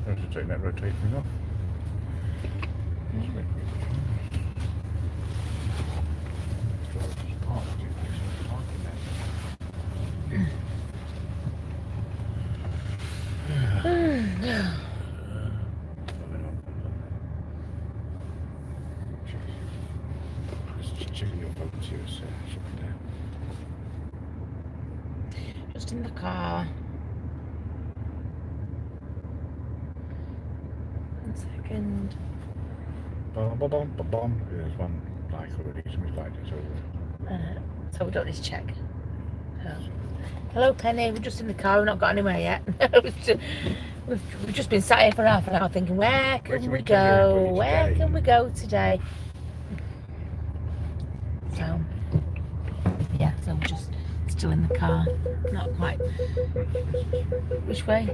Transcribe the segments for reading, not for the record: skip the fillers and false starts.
have to take that rotating thing off. Just in the car. 1 second. There's one like already, somebody's liked it, So we don't need to check. Oh. Hello Penny, we're just in the car, we've not got anywhere yet. We've just been sat here for half an hour thinking, where can we go? Where can we go today? So, yeah, so we're just still in the car. Not quite. Which way?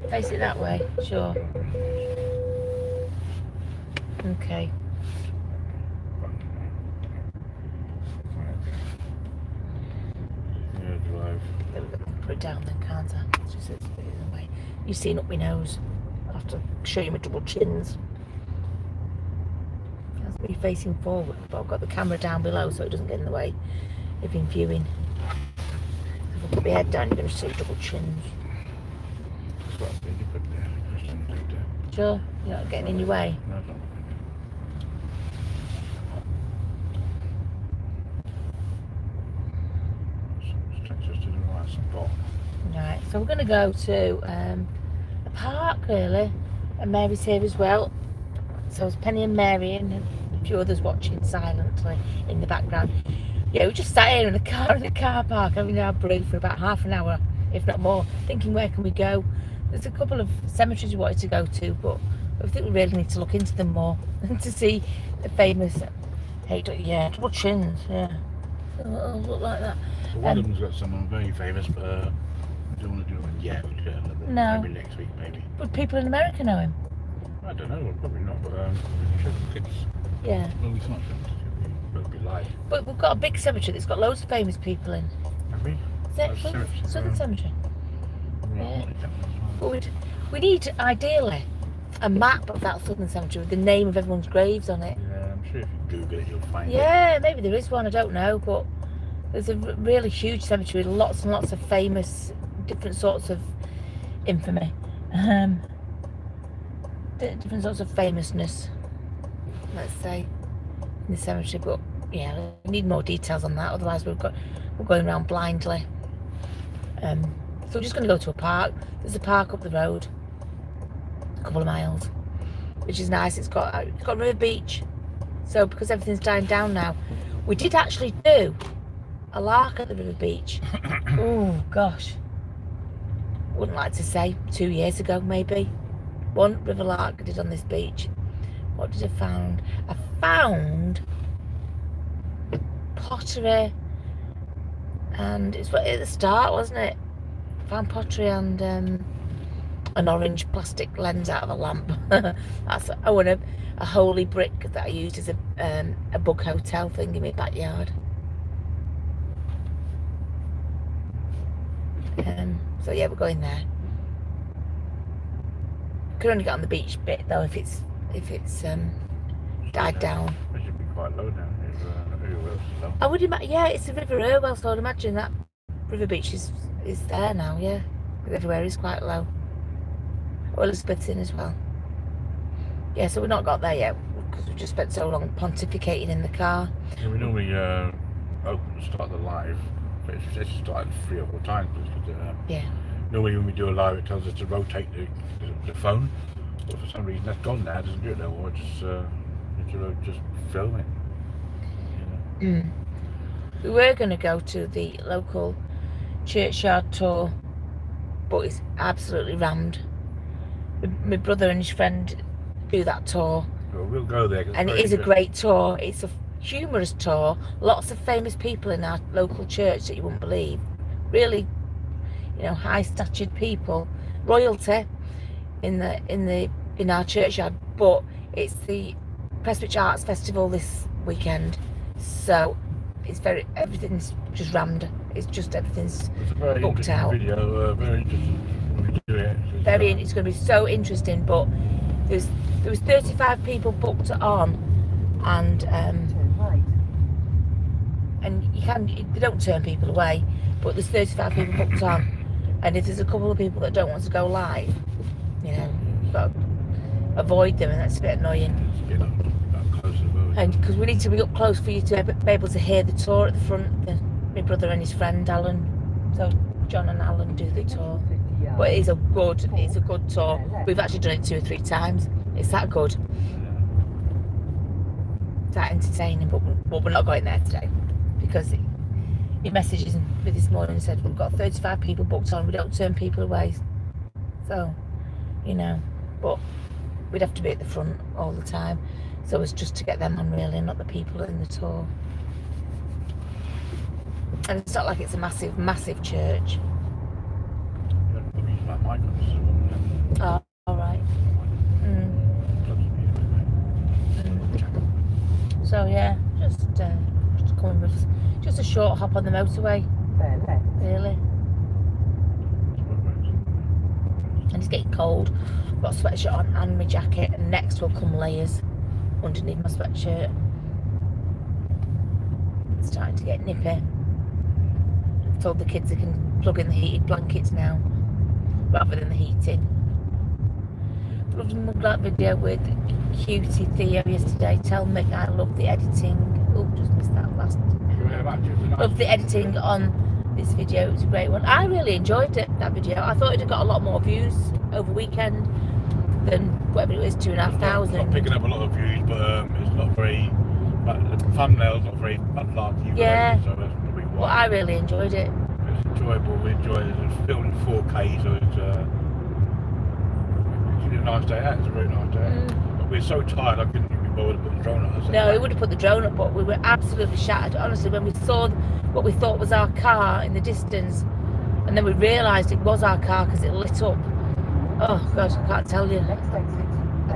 Face it that way, sure. Okay. Put it down then, can't I? It's just it's in the way. You've seen up my nose. I'll have to show you my double chins. That's me facing forward, but I've got the camera down below so it doesn't get in the way if you're viewing. If I put my head down, you're going to see double chins. Sure? You're not getting in your way? No, it's not. Right, so we're going to go to a park really, and Mary's here as well. So it's Penny and Mary and a few others watching silently in the background. Yeah, we just sat here in the car park having our brew for about half an hour, if not more, thinking where can we go. There's a couple of cemeteries we wanted to go to, but I think we really need to look into them more to see the famous, double chins, yeah. It'll look like that. Well, one of them's got someone very famous, but I don't want to do it yet. No. Maybe next week, maybe. Would people in America know him? I don't know, probably not, but kids. Yeah. Well, we can't be live. But we've got a big cemetery that's got loads of famous people in. Have we? Is that Southern Cemetery? Yeah. But we need, ideally, a map of that Southern Cemetery with the name of everyone's graves on it. Yeah, I'm sure if you Google it, you'll find it. Yeah, maybe there is one, I don't know, but there's a really huge cemetery with lots and lots of famous, different sorts of infamy. Different sorts of famousness, let's say, in the cemetery. But yeah, we need more details on that, otherwise we're going around blindly. So we're just going to go to a park. There's a park up the road, a couple of miles, which is nice. It's got River Beach. So because everything's dying down now, we did actually do a lark at the River Beach. Oh gosh, wouldn't like to say, 2 years ago maybe. One river lark I did on this beach. What did I find? I found pottery, and it's at the start, wasn't it? I found pottery and an orange plastic lens out of a lamp. And a holy brick that I used as a bug hotel thing in my backyard. So yeah, we're going there. Could only get on the beach bit though if it's died down. It should be quite low now. Everywhere else is low. I would imagine, yeah, it's the River Irwell, so I'd imagine that River Beach is there now, yeah. Everywhere is quite low. Or Elizabeth's in as well. Yeah, so we've not got there yet because we just spent so long pontificating in the car. Yeah, we normally start the live, but it's actually started 3 or 4 times. Yeah. Normally when we do a live, it tells us to rotate the phone, but for some reason that's gone now. It doesn't do it no more. It's just film it. You know? We were going to go to the local churchyard tour, but it's absolutely rammed. My brother and his friend do that tour. Well, we'll go there. And it is a great tour. It's a humorous tour. Lots of famous people in our local church that you wouldn't believe. Really, high-statured people, royalty in our churchyard. But it's the Prestwich Arts Festival this weekend, so everything's just rammed. It's just everything's booked out. Video, very interesting. do it. It's going to be so interesting. But there was 35 people booked on, and they don't turn people away, but there's 35 people booked on, and if there's a couple of people that don't want to go live, you know, you've got to avoid them, and that's a bit annoying. And because we need to be up close for you to be able to hear the tour at the front. My brother and his friend Alan, so John and Alan do the tour. But it's a good tour. We've actually done it 2 or 3 times. It's that good. It's that entertaining, but we're not going there today because he messages me this morning and said we've got 35 people booked on. We don't turn people away. So, you know, but we'd have to be at the front all the time. So it's just to get them on really, not the people in the tour. And it's not like it's a massive, massive church. Oh, all right. So yeah, just coming with just a short hop on the motorway. Really. And it's getting cold. I've got a sweatshirt on and my jacket, and next will come layers underneath my sweatshirt. It's starting to get nippy. I've told the kids they can plug in the heated blankets now rather than the heating. Loved a Mudlark video with Cutie Theo yesterday. Tell Mick I love the editing. Oh, just missed that last. Love the editing on this video. It was a great one. I really enjoyed it, that video. I thought it had got a lot more views over weekend than whatever it was, 2,500. It's not picking up a lot of views, but it's not very. The thumbnail's not very Mudlarky. Yeah. So that's probably why. Well, I really enjoyed it. It's enjoyable. We enjoyed it. It's filmed in 4K, so it's a nice day out. It's a very nice day out. But we're so tired, I couldn't even be bothered to put the drone up. No, we would have put the drone up, but we were absolutely shattered. Honestly, when we saw what we thought was our car in the distance, and then we realised it was our car because it lit up. Oh God, I can't tell you. I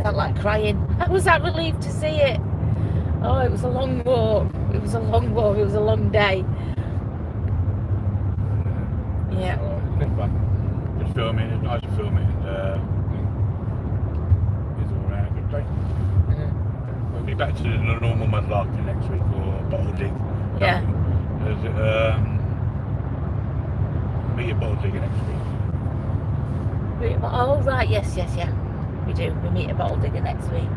felt like crying. I was that relieved to see it. Oh, it was a long walk. It was a long walk. It was a long day. Yeah. It's fun. Just filming. It's nice to film it. It's all around a good day. We'll be back to the normal Mudlarking next week, or bottle dig. Yeah. Meet a bottle digger next week. Oh right, yes, yeah. We do. We meet a bottle digger next week.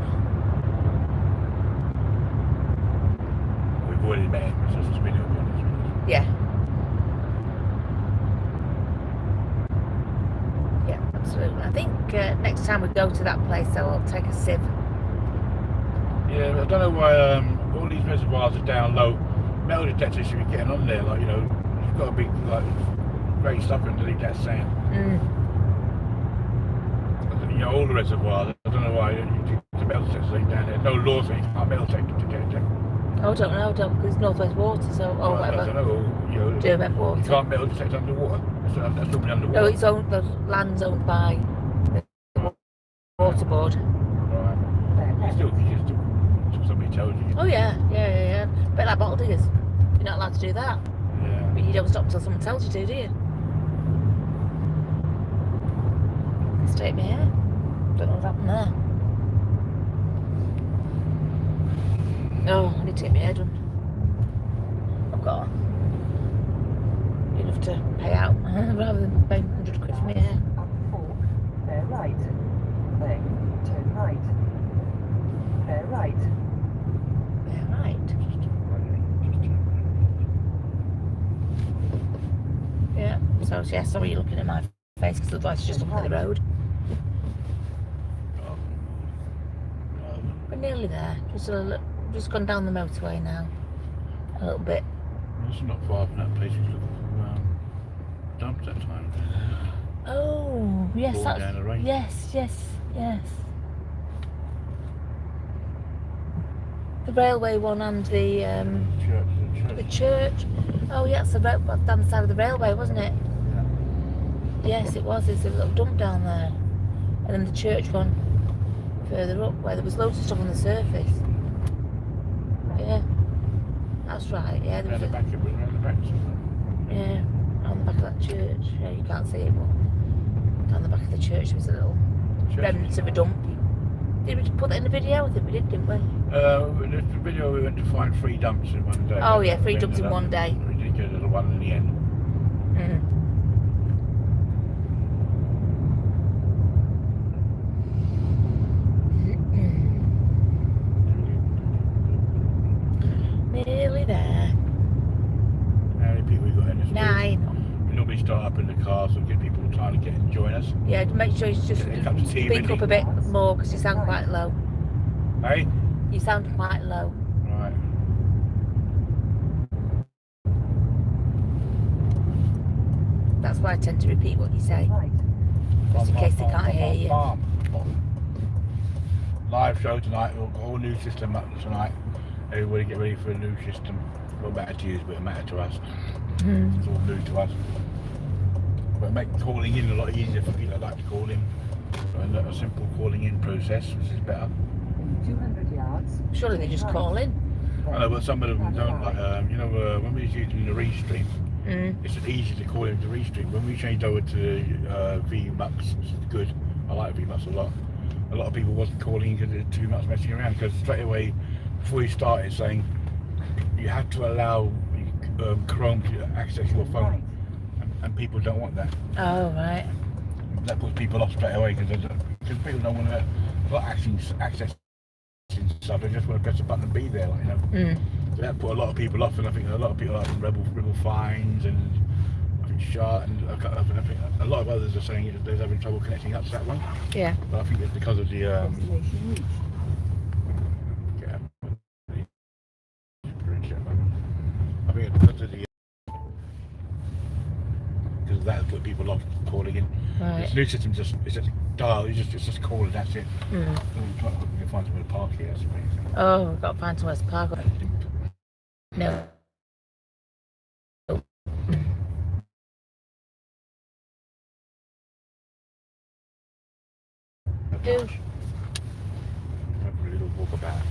We've already met him, so it's just video one. Yeah. Yeah, absolutely. I think next time we go to that place, I'll take a sieve. Yeah, I don't know why all these reservoirs are down low. Metal detectors should be getting on there, like, you know, you've got to be like great stuff underneath that sand. You know, all the reservoirs, I don't know why the metal detectors ain't down there. No law saying it's not metal detector to detect. Oh, I don't know, because it's Northwest Water, so, whatever. I don't know, you know, Derwent Water. You can't metal detect underwater. That's normally underwater. No, it's owned, the land's owned by the Water Board. Right. You still, somebody tells you. Oh yeah. But like bottle diggers, you're not allowed to do that. Yeah. But you don't stop until someone tells you to, do you? Straight me hair. Don't know what's happened there. Oh, I need to get my hair done. I've got enough to pay out rather than paying 100 quid for my hair. Fair right. Then turn right. Fair right. Yeah, right. Yeah, so yeah, sorry you're looking at my face because otherwise you're just looking at the road. We're nearly there. Just gone down the motorway now. A little bit. It's not far from that place we looked for dumps that time. Oh, yes, Going down the range. yes. The railway one and the church. Oh, yeah, it's down the side of the railway, wasn't it? Yeah. Yes, it was. There's a little dump down there, and then the church one further up where there was loads of stuff on the surface. Yeah, that's right. Yeah, there was Around the back, it was around the back somewhere. yeah, on the back of that church. Yeah, you can't see it, but Down the back of the church there was a little remnants of a dump. Did we put that in the video? I think we did, didn't we? The video we went to find 3 dumps in one day. Oh yeah, 3 dumps in one day. We did get a little one in the end. Nearly there. How many people we got in this 9. We normally start up in the car so get people trying to get and join us. Yeah, make sure you just Get a cup of tea speak ready. up a bit more because you sound quite low. Hey? You sound quite low. Right. That's why I tend to repeat what you say, Right. just in case they can't hear you. Live show tonight, we've got a whole new system up tonight. Everybody get ready for a new system. Not matter to use, but it matter to us. It's all new to us. But it makes calling in a lot easier for people that like to call in. A simple calling in process, which is better. In 200 yards. Surely they just call in. I know, but some of them don't like, when we was using the Restream, it's easy to call into Restream. When we changed over to VMux, which is good, I like VMux a lot. A lot of people wasn't calling because there's too much messing around. Because straight away, before you started saying, you have to allow Chrome to access your phone, and people don't want that. Oh right. That puts people off straight away because people don't want to access stuff. They just want to press a button and be there, like, you know. So that put a lot of people off, and I think a lot of people like Rebel Finds and I think Shart and I think a lot of others are saying they're having trouble connecting up to that one. Yeah. But I think it's because of the Destination reached. I think it's because of the because that put people off calling in. Right. This new system it's just dial. It's just call and that's it. So we can find somewhere to park here. That's amazing. Oh, we've got to find somewhere to park. No. Do. Have a little walkabout.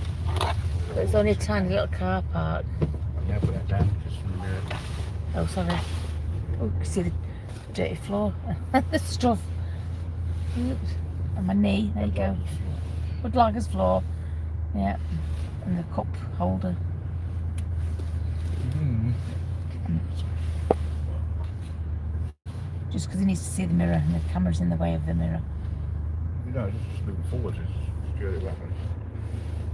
It's only a tiny little car park. I'm gonna put that down just from the Oh, sorry. Oh, you can see the dirty floor. The stuff. Oops. On my knee. There you go. Woodlarker's floor. Yeah. And the cup holder. Just because he needs to see the mirror and the camera's in the way of the mirror. You know, just moving forward is security weapons.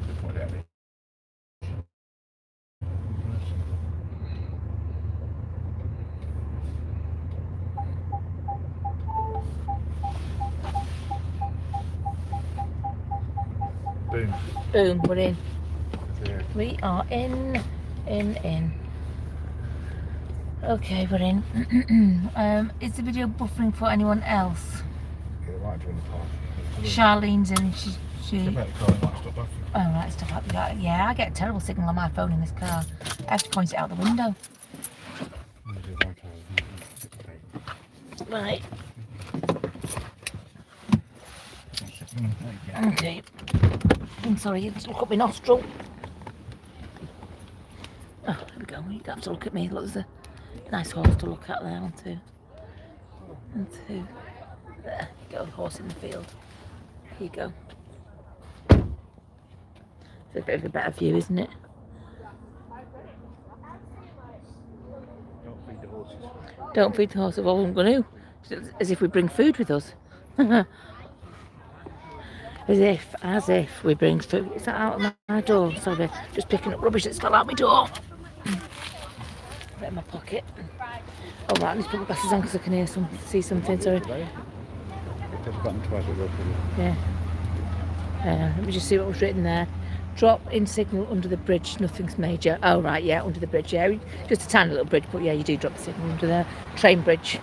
Just point out there. Boom. Boom, we're in. There. We are in. Okay, we're in. Is the video buffering for anyone else? Yeah, right during the park. Charlene's in. She. Step out the car and might stop buffering. Oh right, stuff like that. Yeah, I get a terrible signal on my phone in this car. I have to point it out the window. Right. Okay. I'm sorry, you look up my nostril. Oh, there we go. You don't have to look at me. Look, there's a nice horse to look at there. 1, 2. 1, 2. There you go, horse in the field. Here you go. It's a bit of a better view, isn't it? Don't feed the horses. Don't feed the horse. Well, I'm going to. As if we bring food with us. As if we bring food. Is that out of my door? Sorry, just picking up rubbish that's fell out my door. Put it in my pocket. Oh right, let's put my glasses on because I can see something. Sorry. Press the button twice, it'll go through. Yeah. Let me just see what was written there. Drop in signal under the bridge. Nothing's major. Oh right, yeah, under the bridge. Yeah, just a tiny little bridge, but yeah, you do drop the signal under there. Train bridge.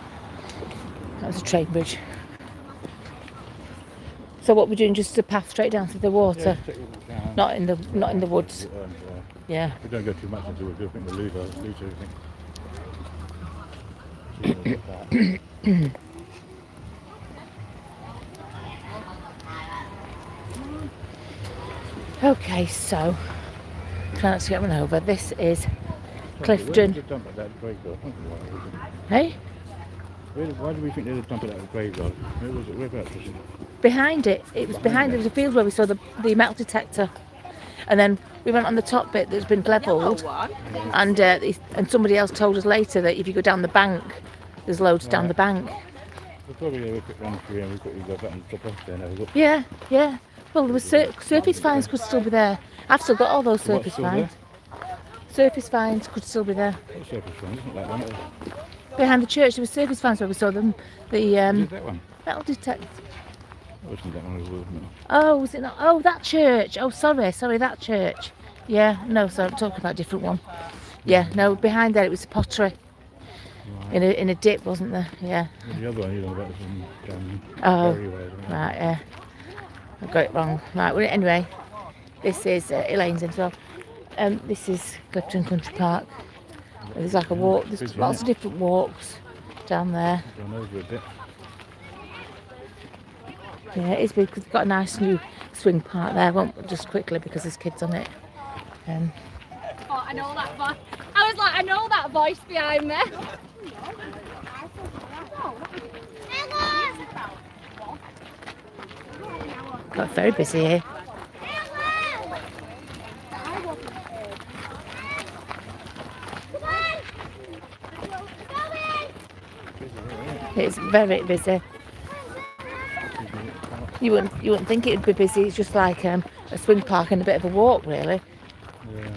That was a train bridge. So what we're doing, just a path straight down to the water, not in the woods. Yeah. We don't go too much into it. I think we'll lose everything. Okay, so try not to get run over. This is Clifton. Hey? Why do we think they were dumping it at the graveyard? Where was it? Whereabouts was it? Behind it. It was behind. There was a field where we saw the metal detector, and then we went on the top bit that's been levelled, and somebody else told us later that if you go down the bank, there's loads down the bank. We'll probably have a quick run through and we've got to go back and drop off there and have a look. Yeah, yeah. Well, there was surface finds could still be there. I've still got all those surface finds. Surface finds could still be there. What surface finds? Isn't that one? Behind the church, there was surface finds where we saw them. The Is that one? metal detector. That wasn't that one as well, wasn't it? Oh, was it not? Oh, that church. Oh, sorry, that church. Yeah, no, sorry, I'm talking about a different one. Yeah, no, behind there it was a pottery. Right. In a dip, wasn't there? Yeah. Well, the other one you know about was in Oh, Berry Way, isn't it? right, yeah. I got it wrong. Right, well, anyway, this is Elaine's as well. This is Clifton Country Park. There's like a walk, there's Busy, lots isn't of different walks down there. Gone over a bit. Yeah, it's big because we've got a nice new swing park there. I won't just quickly because there's kids on it. Oh, I know that voice. I was like, I know that voice behind me. Got very busy here. It's very busy. You wouldn't think it'd be busy. It's just like a swing park and a bit of a walk, really. Yeah.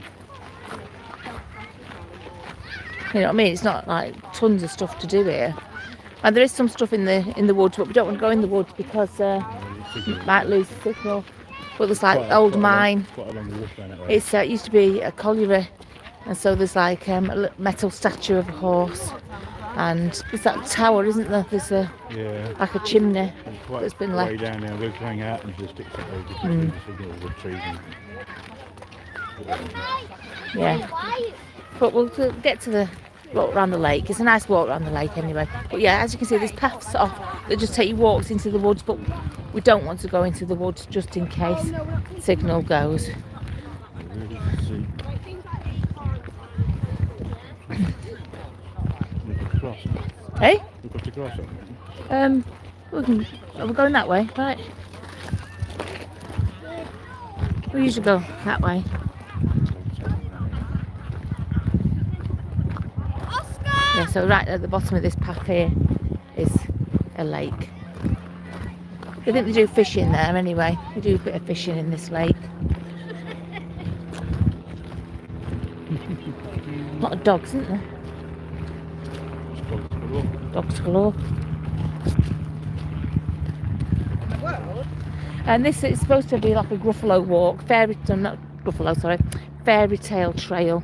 You know what I mean? It's not like tons of stuff to do here. And there is some stuff in the woods, but we don't want to go in the woods because you might lose the signal. But there's like old mine. Quite a long walk down that way. It's it used to be a colliery, and so there's like a metal statue of a horse, and there's that tower, isn't there? There's Yeah. like a chimney It's quite that's been way left. down there. We're going out and just sticks up there. Just signal with trees and Yeah. But we'll get to the walk around the lake. It's a nice walk around the lake anyway. But yeah, as you can see, there's paths off that just take you walks into the woods, but we don't want to go into the woods just in case signal goes. really can see. We've got to cross. Hey? We've got to cross it. We're going that way, right? We usually go that way. Yeah, so right at the bottom of this path here is a lake. I think they do fishing there anyway. They do a bit of fishing in this lake. A lot of dogs, isn't there? Dogs galore. And this is supposed to be like a Gruffalo walk, fairy tale trail.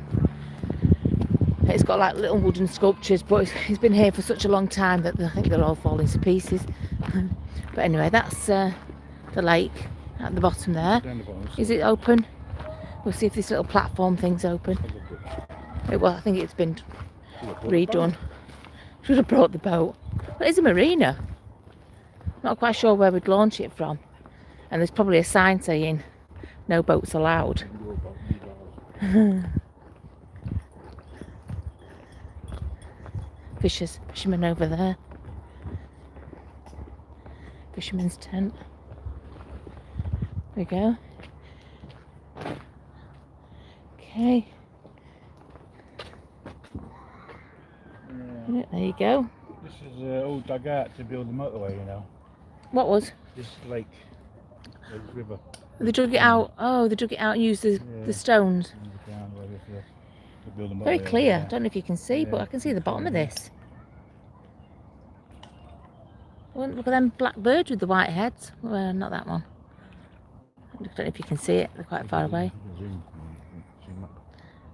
It's got like little wooden sculptures, but it's been here for such a long time that I think they're all falling to pieces. But anyway, that's the lake at the bottom there. Down the bottom. Is it open? We'll see if this little platform thing's open. Well, I think it's been redone. Should have brought the boat. But it's a marina. Not quite sure where we'd launch it from. And there's probably a sign saying no boats allowed. Fishermen over there. Fisherman's tent. There we go. Okay. Yeah, there you go. This is all dug out to build the motorway, you know. What was? This lake, this river. They dug it out. Oh, they dug it out and used the stones. Underground where they have to build a Very motorway clear. there. I don't know if you can see, but I can see the bottom of this. Oh, look at them black birds with the white heads. Well, not that one. I don't know if you can see it. They're quite far away. Zoom up.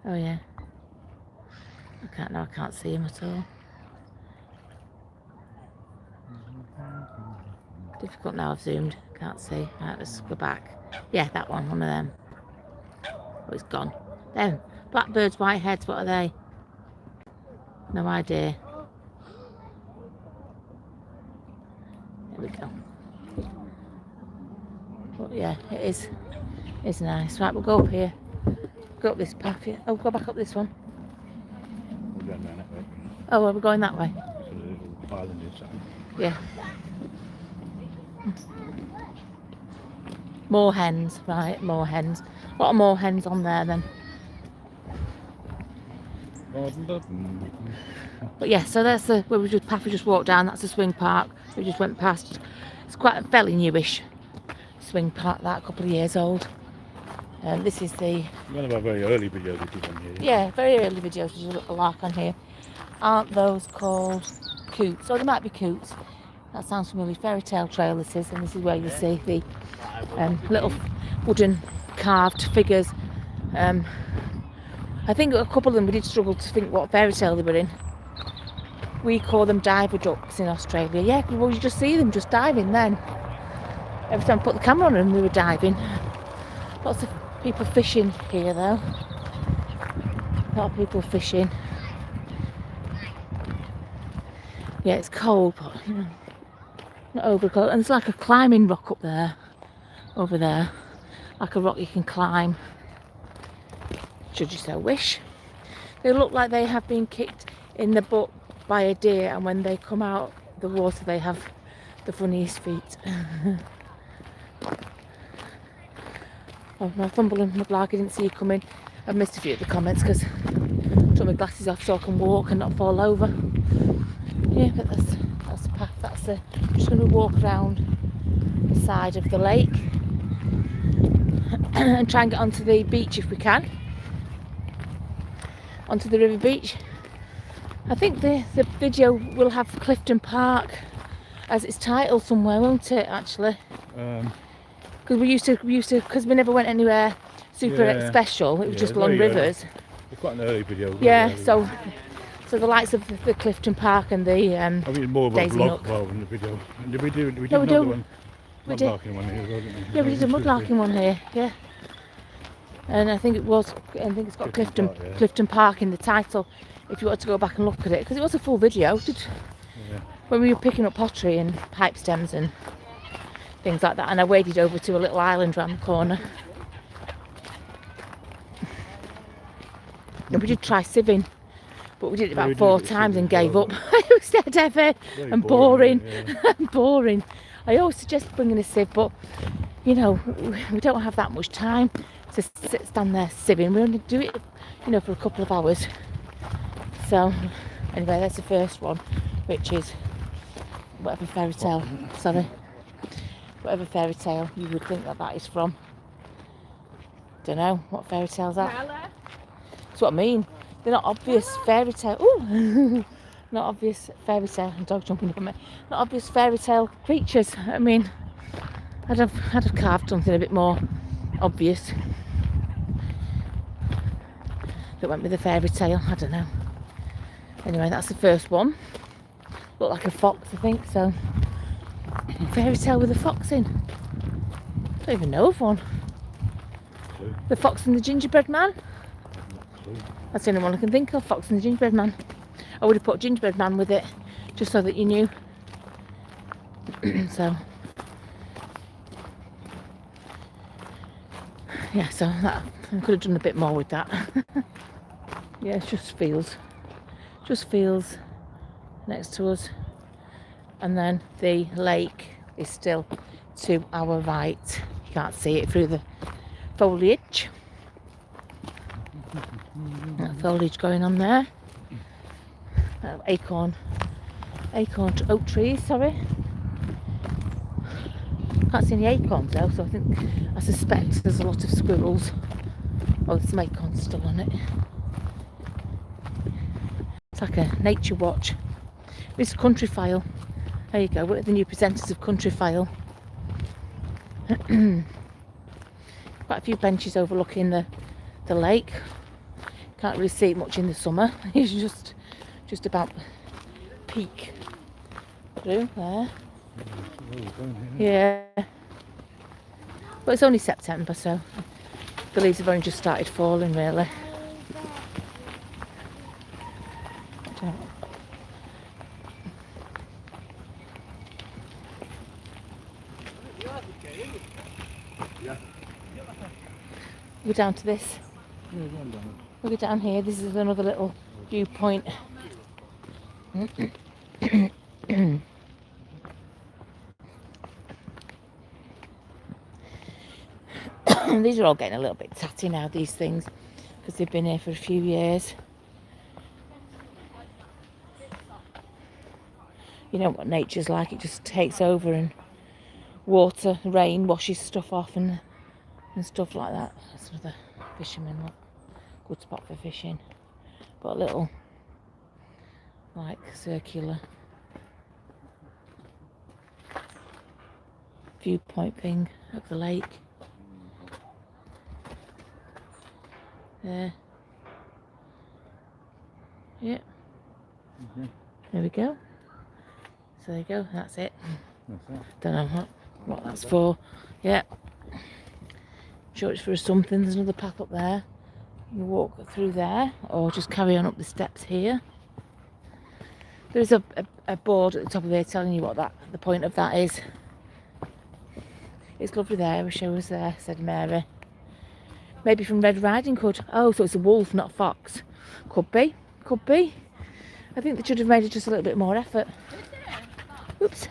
Oh yeah. I can't see them at all. Difficult now. I've zoomed. Can't see. Right, let's go back. Yeah, that one of them. Oh, it's gone. Them blackbirds, white heads. What are they? No idea. There we go. But yeah, it is. It's nice. Right, we'll go up here. Go up this path here. Oh, go back up this one. We're going down that way. Oh, well, we're going that way. It's a little island is. Yeah. More hens, right? More hens. A lot of more hens on there then. But yeah, so that's the where we just walked down. That's the swing park we just went past. It's quite a fairly newish swing park, that a couple of years old. This is the One of our very early videos we did on here. yeah, very early videos. There's a little lark on here. Aren't those called coots? Or they might be coots. That sounds familiar. Fairy tale trail this is, and this is where you see the little wooden carved figures. I think a couple of them we did struggle to think what fairy tale they were in. We call them diver ducks in Australia. Yeah, well you just see them just diving then. Every time I put the camera on them they were diving. Lots of people fishing here though. A lot of people fishing. Yeah, it's cold, but you know, not over cold. And it's like a climbing rock up there, over there, like a rock you can climb. Should you so wish. They look like they have been kicked in the butt by a deer, and when they come out the water, they have the funniest feet. Oh, my Fumble and Mudlarking didn't see you coming. I've missed a few of the comments because I took my glasses off so I can walk and not fall over. Yeah, but that's the path. I'm just going to walk around the side of the lake and try and get onto the beach if we can. Onto the river beach. I think the video will have Clifton Park as its title somewhere, won't it? Actually, because we used to because we never went anywhere super special. It was just along rivers. It's quite an early video. Yeah, so the likes of the Clifton Park and the I mean more of a Daisy vlog Nook. rather than the video. Did we do? We did No, we another do. one. We did. Mudlarking one here as well, didn't we? Yeah, we did a Mudlarking one here. Yeah. And I think it's got Clifton Park, yeah. Clifton Park in the title. If you want to go back and look at it, because it was a full video. When we were picking up pottery and pipe stems and things like that, and I waded over to a little island round the corner. And we did try sieving, but we did it about 4 times and gave up. It was dead heavy and boring. And boring. I always suggest bringing a sieve, but you know we don't have that much time to stand there sieving. We only do it, you know, for a couple of hours. So anyway, that's the first one, which is whatever fairy tale. Sorry, whatever fairy tale you would think that is from. Don't know what fairy tale's that. That's what I mean. They're not obvious fairy tale. Ooh, not obvious fairy tale. Dog jumping up at me. Not obvious fairy tale creatures. I mean, I'd have carved something a bit more obvious that went with a fairy tale. I don't know. Anyway, that's the first one. Looked like a fox, I think. So, fairy tale with a fox in. I don't even know of one. The Fox and the Gingerbread Man. That's the only one I can think of. Fox and the Gingerbread Man. I would have put Gingerbread Man with it, just so that you knew. So, yeah. So that I could have done a bit more with that. Yeah, it just feels next to us, and then the lake is still to our right. You can't see it through the foliage. That foliage going on there. Acorn oak trees, sorry. Can't see any acorns though, so I suspect there's a lot of squirrels. Oh, there's some acorns still on it. It's like a nature watch. This is Country File. There you go, we're the new presenters of Country File. Quite a few benches overlooking the lake. Can't really see it much in the summer. It's just about peak through there. Yeah. But it's only September, so the leaves have only just started falling really. We're down to this. We'll go down here. This is another little viewpoint. These are all getting a little bit tatty now, these things, because they've been here for a few years. You know what nature's like, it just takes over, and water, rain washes stuff off and stuff like that. That's another fisherman, look. Good spot for fishing. But a little, like, circular viewpoint thing of the lake. There. Yeah. There we go. So there you go, that's it. Don't know what that's for. Yeah. Sure it's for something. There's another path up there. You walk through there or just carry on up the steps here. There's a board at the top of here telling you what the point of that is. It's lovely there, a show us there, said Mary. Maybe from Red Riding Hood. Oh, so it's a wolf, not a fox. Could be, could be. I think they should have made it just a little bit more effort. Oops.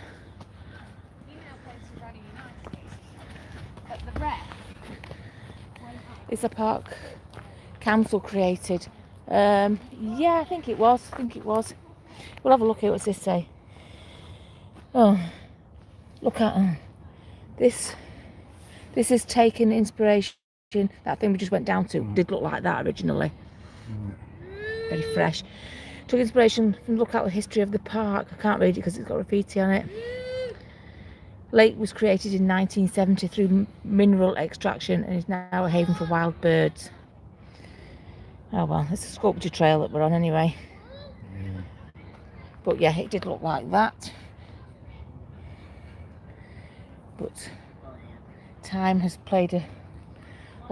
At the rec. It's a park council created. Yeah, I think it was. We'll have a look at what's this say. Oh, look at this. This is taken inspiration. That thing we just went down to did look like that originally. Very fresh. Took inspiration from look at the history of the park. I can't read it because it's got graffiti on it. Lake was created in 1970 through mineral extraction and is now a haven for wild birds. Oh well, it's a sculpture trail that we're on anyway. But yeah, it did look like that. But time has played a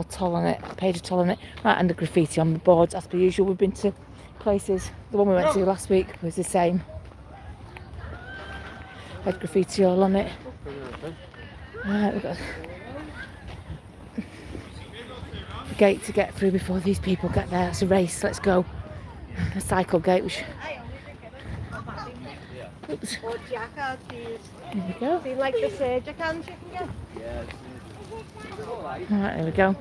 toll on it, paid a toll on it. Right, and the graffiti on the boards, as per usual. We've been to places, the one we went to last week was the same. Had graffiti all on it. Right, we've got a gate to get through before these people get there. It's a race, let's go. A cycle gate, which... Oops. There we go. Do you like the surge I can get? Right, there we go.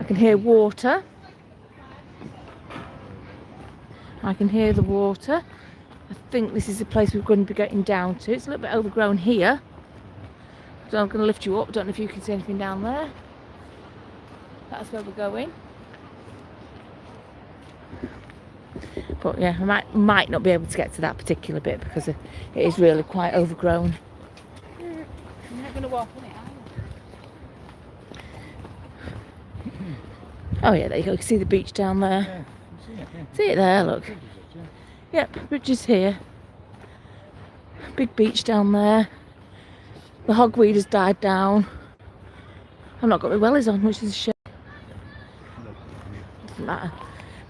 I can hear water. I can hear the water. I think this is the place we're going to be getting down to. It's a little bit overgrown here. So I'm going to lift you up. Don't know if you can see anything down there. That's where we're going. But yeah, I might not be able to get to that particular bit because it is really quite overgrown. You're not going to walk on it, are you? Oh yeah, there you go. You can see the beach down there. See it there, look. Yep, bridges here. Big beach down there. The hogweed has died down. I've not got my wellies on, which is a shame. Doesn't matter.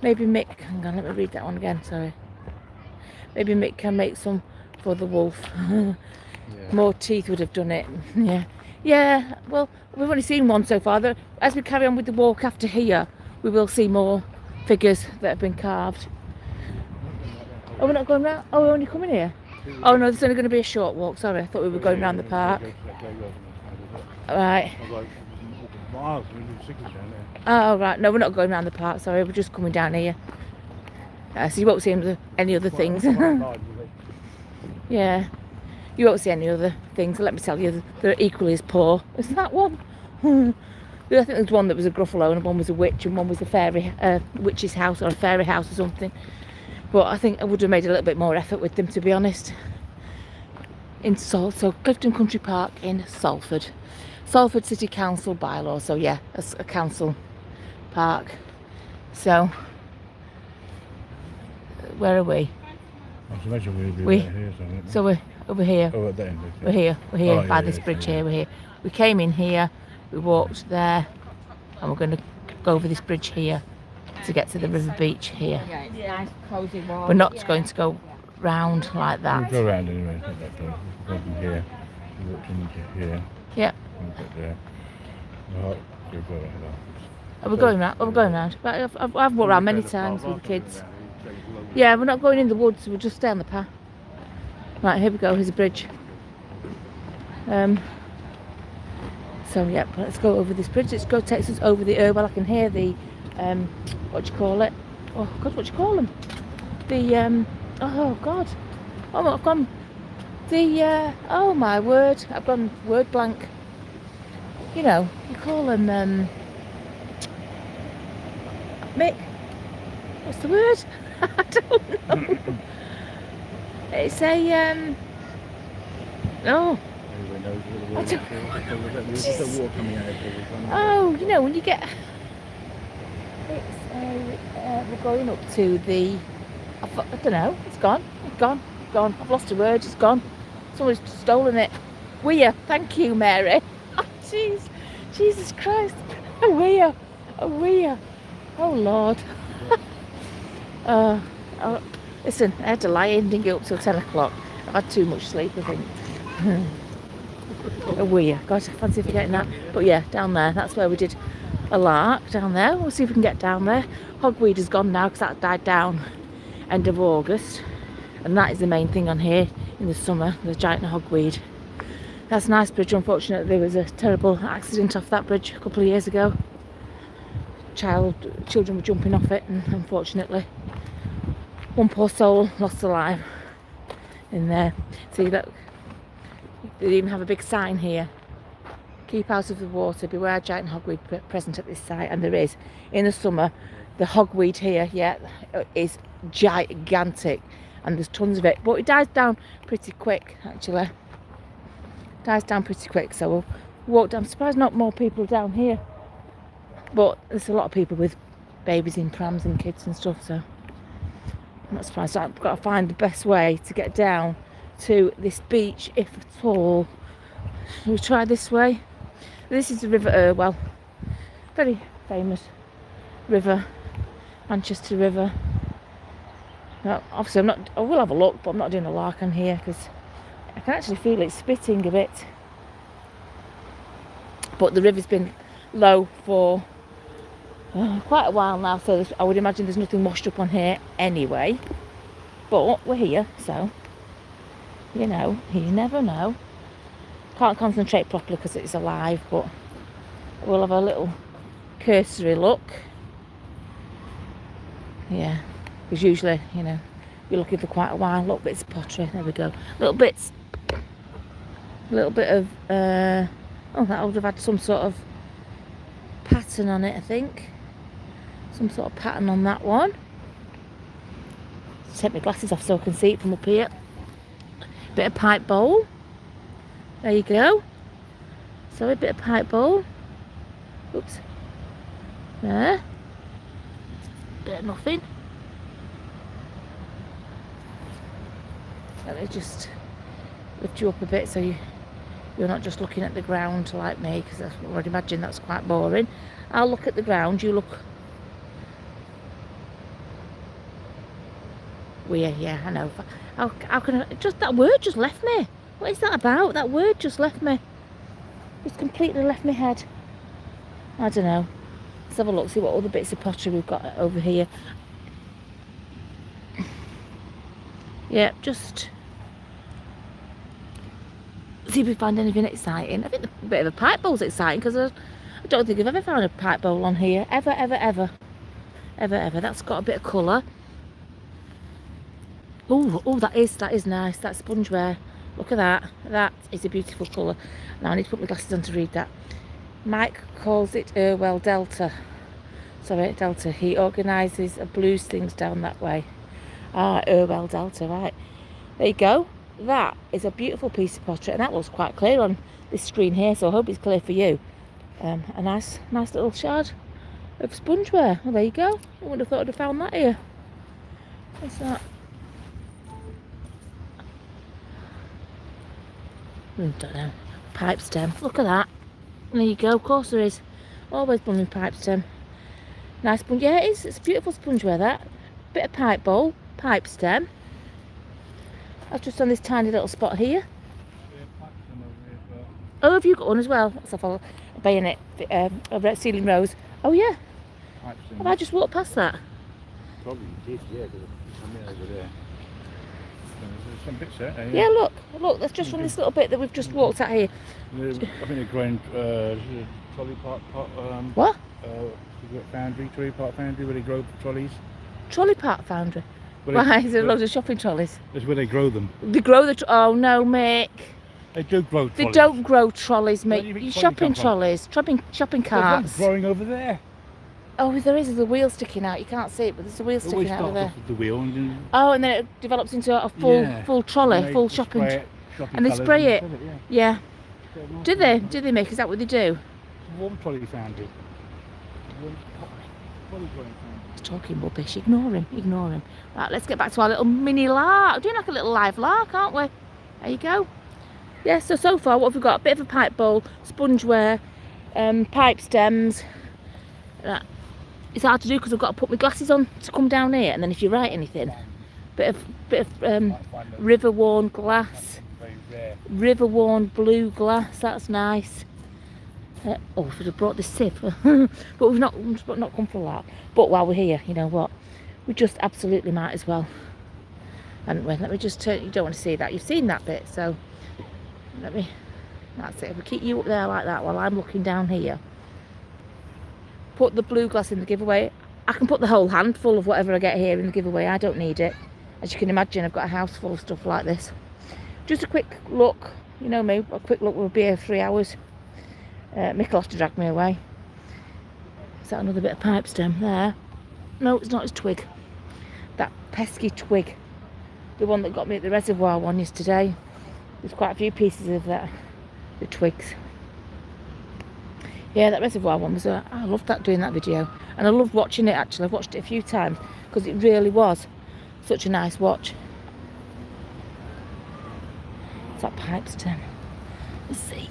Maybe Mick, hang on, let me read that one again, sorry. Maybe Mick can make some for the wolf. More teeth would have done it. Yeah, well, we've only seen one so far. As we carry on with the walk after here, we will see more figures that have been carved. Oh, we're not going round? Oh, we're only coming here? Oh no, there's only going to be a short walk, sorry. I thought we were going round the park. Right. Oh right, no, we're not going round the park, sorry, we're just coming down here. So you won't see any other things. Yeah, you won't see any other things. Let me tell you, they're equally as poor as that one. I think there's one that was a Gruffalo and one was a witch and one was a fairy, witch's house or a fairy house or something. But I think I would have made a little bit more effort with them, to be honest. In so Clifton Country Park in Salford. Salford City Council bylaw, so yeah, it's a council park. So, where are we? I should imagine we'd be here somewhere. So we're over here. Oh, at the end. We're here by this bridge here, we're here. We came in here, we walked there, and we're going to go over this bridge here to get to the river beach here. Yeah, it's nice, cosy walk. We're not going to go round like that. We'll go round anyway, not that far. We'll go from here. We walked into here. Yep. And get there. Right, we'll go like that. Are we going round? We're going round. But I've walked round many times with the kids. Yeah, we're not going in the woods, we'll just stay on the path. Right, here we go. Here's a bridge. So yeah, let's go over this bridge. Let's go. Takes us over the Irwell. I can hear the what do you call it? Oh God, what do you call them? The oh God, oh I've gone. The oh my word, I've gone word blank. You know, you call them Mick. What's the word? I don't know. It's a oh. I don't oh, you know when you get it's we're going up to the I don't know, it's gone. I've lost a word, it's gone. Someone's stolen it. Weir, thank you, Mary. Oh jeez, Jesus Christ. A weir. Oh Lord. Oh, listen, I had to lie in, didn't get up till 10 o'clock. I've had too much sleep, I think. A weir. God, I fancy forgetting that. But yeah, down there, that's where we did a lark down there. We'll see if we can get down there. Hogweed is gone now because that died down end of August. And that is the main thing on here in the summer, the giant hogweed. That's a nice bridge. Unfortunately, there was a terrible accident off that bridge a couple of years ago. Children were jumping off it, and unfortunately, one poor soul lost their life in there. See that they even have a big sign here: keep out of the water, beware giant hogweed present at this site. And there is. In the summer, the hogweed here, yeah, is gigantic, and there's tons of it, but it dies down pretty quick. Actually dies down pretty quick, so we'll walk down. I'm surprised not more people down here, but there's a lot of people with babies in prams and kids and stuff, so I'm not surprised. So I've got to find the best way to get down to this beach, if at all. We'll try this way. This is the River Irwell, very famous river, Manchester River. Now, obviously I will have a look, but I'm not doing a lark on here because I can actually feel it spitting a bit. But the river's been low for quite a while now, so I would imagine there's nothing washed up on here anyway. But we're here, so you know, you never know. Can't concentrate properly because it's alive, but we'll have a little cursory look. Yeah, because usually, you know, you're looking for quite a while. Little bits of pottery, there we go. Little bit of oh, that would have had some sort of pattern on it, I think. Some sort of pattern on that one. Take my glasses off so I can see it from up here. Bit of pipe bowl. There you go. So a bit of pipe bowl. Oops. There. Bit of nothing. Let me just lift you up a bit so you're not just looking at the ground like me, because I would imagine that's quite boring. I'll look at the ground, you look. Weird, yeah, I know. How can I, just that word just left me. What is that about? That word just left me. It's completely left my head. I don't know. Let's have a look, see what other bits of pottery we've got over here. Yeah, just see if we find anything exciting. I think the bit of a pipe bowl's exciting because I don't think I've ever found a pipe bowl on here. Ever. That's got a bit of colour. Oh, that is nice. That spongeware. Look at that. That is a beautiful colour. Now I need to put my glasses on to read that. Mike calls it Irwell Delta. Sorry, Delta. He organises a blues things down that way. Ah, Irwell Delta, right. There you go. That is a beautiful piece of pottery, and that looks quite clear on this screen here, so I hope it's clear for you. A nice little shard of spongeware. Well, there you go. I would have thought I'd have found that here. What's that? Don't know. Pipe stem. Look at that. There you go. Of course there is. Always blooming pipe stem. Nice sponge. Yeah, it is. It's a beautiful spongeware, that. Bit of pipe bowl. Pipe stem. I've just done this tiny little spot here. Oh, have you got one as well? Let's have a bayonet. A ceiling rose. Oh, yeah. Have I just walked past that? Probably did, yeah, because I'm over there. There's some bits there. Yeah, look, that's just from this little bit that we've just walked at here. I think they're growing trolley park. What? Trolley park foundry where they grow trolleys. Trolley park foundry. Well, Why? Is there loads of shopping trolleys? That's where they grow them. They grow the. Oh no, Mick. They do grow trolleys. They don't grow trolleys, Where do Mick. you think You trolley shopping come from? trolleys, shopping There's carts. one growing over there. Oh, there's a wheel sticking out. You can't see it, but there's a wheel It always sticking out starts of there. off with the wheel and then Oh, and then it develops into a full trolley, they full spray shopping. it, shopping And they colours spray it. sell yeah. Yeah. Yeah, nice. Do they? Do they, Mick? Is that what they do? Warm trolley foundry. Warm trolley growing foundry. He's talking rubbish. Ignore him. Right, let's get back to our little mini lark. Doing like a little live lark, aren't we? There you go. Yeah, so far what have we got? A bit of a pipe bowl, spongeware, pipe stems. It's hard to do because I've got to put my glasses on to come down here, and then if you write anything, bit of river worn glass, Very rare. river worn blue glass. That's nice. Oh, if we'd have brought the sieve, but we've not come for that. But while we're here, you know what? We just absolutely might as well. And let me just turn. You don't want to see that. You've seen that bit, so let me. That's it. If we keep you up there like that while I'm looking down here. Put the blue glass in the giveaway. I can put the whole handful of whatever I get here in the giveaway. I don't need it. As you can imagine, I've got a house full of stuff like this. Just a quick look. You know me, a quick look will be here 3 hours. Mick will have to drag me away. Is that another bit of pipe stem there? No, it's not, it's twig. That pesky twig. The one that got me at the reservoir one yesterday. There's quite a few pieces of that. The twigs. Yeah, that reservoir one was I loved doing that video, and I loved watching it actually. I've watched it a few times because it really was such a nice watch. It's that pipe stem. Let's see.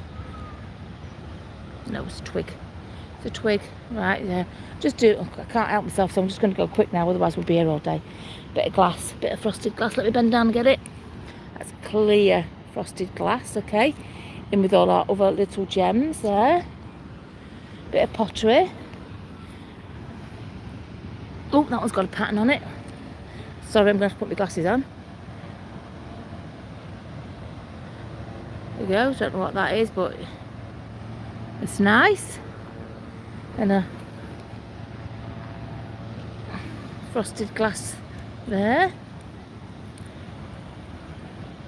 No, it's a twig. It's a twig, right? Yeah. I can't help myself, so I'm just going to go quick now. Otherwise, we'll be here all day. Bit of glass, bit of frosted glass. Let me bend down and get it. That's clear frosted glass. Okay, in with all our other little gems there. Bit of pottery. Oh, that one's got a pattern on it. Sorry, I'm going to have to put my glasses on. There we go. Don't know what that is, but it's nice. And a frosted glass there.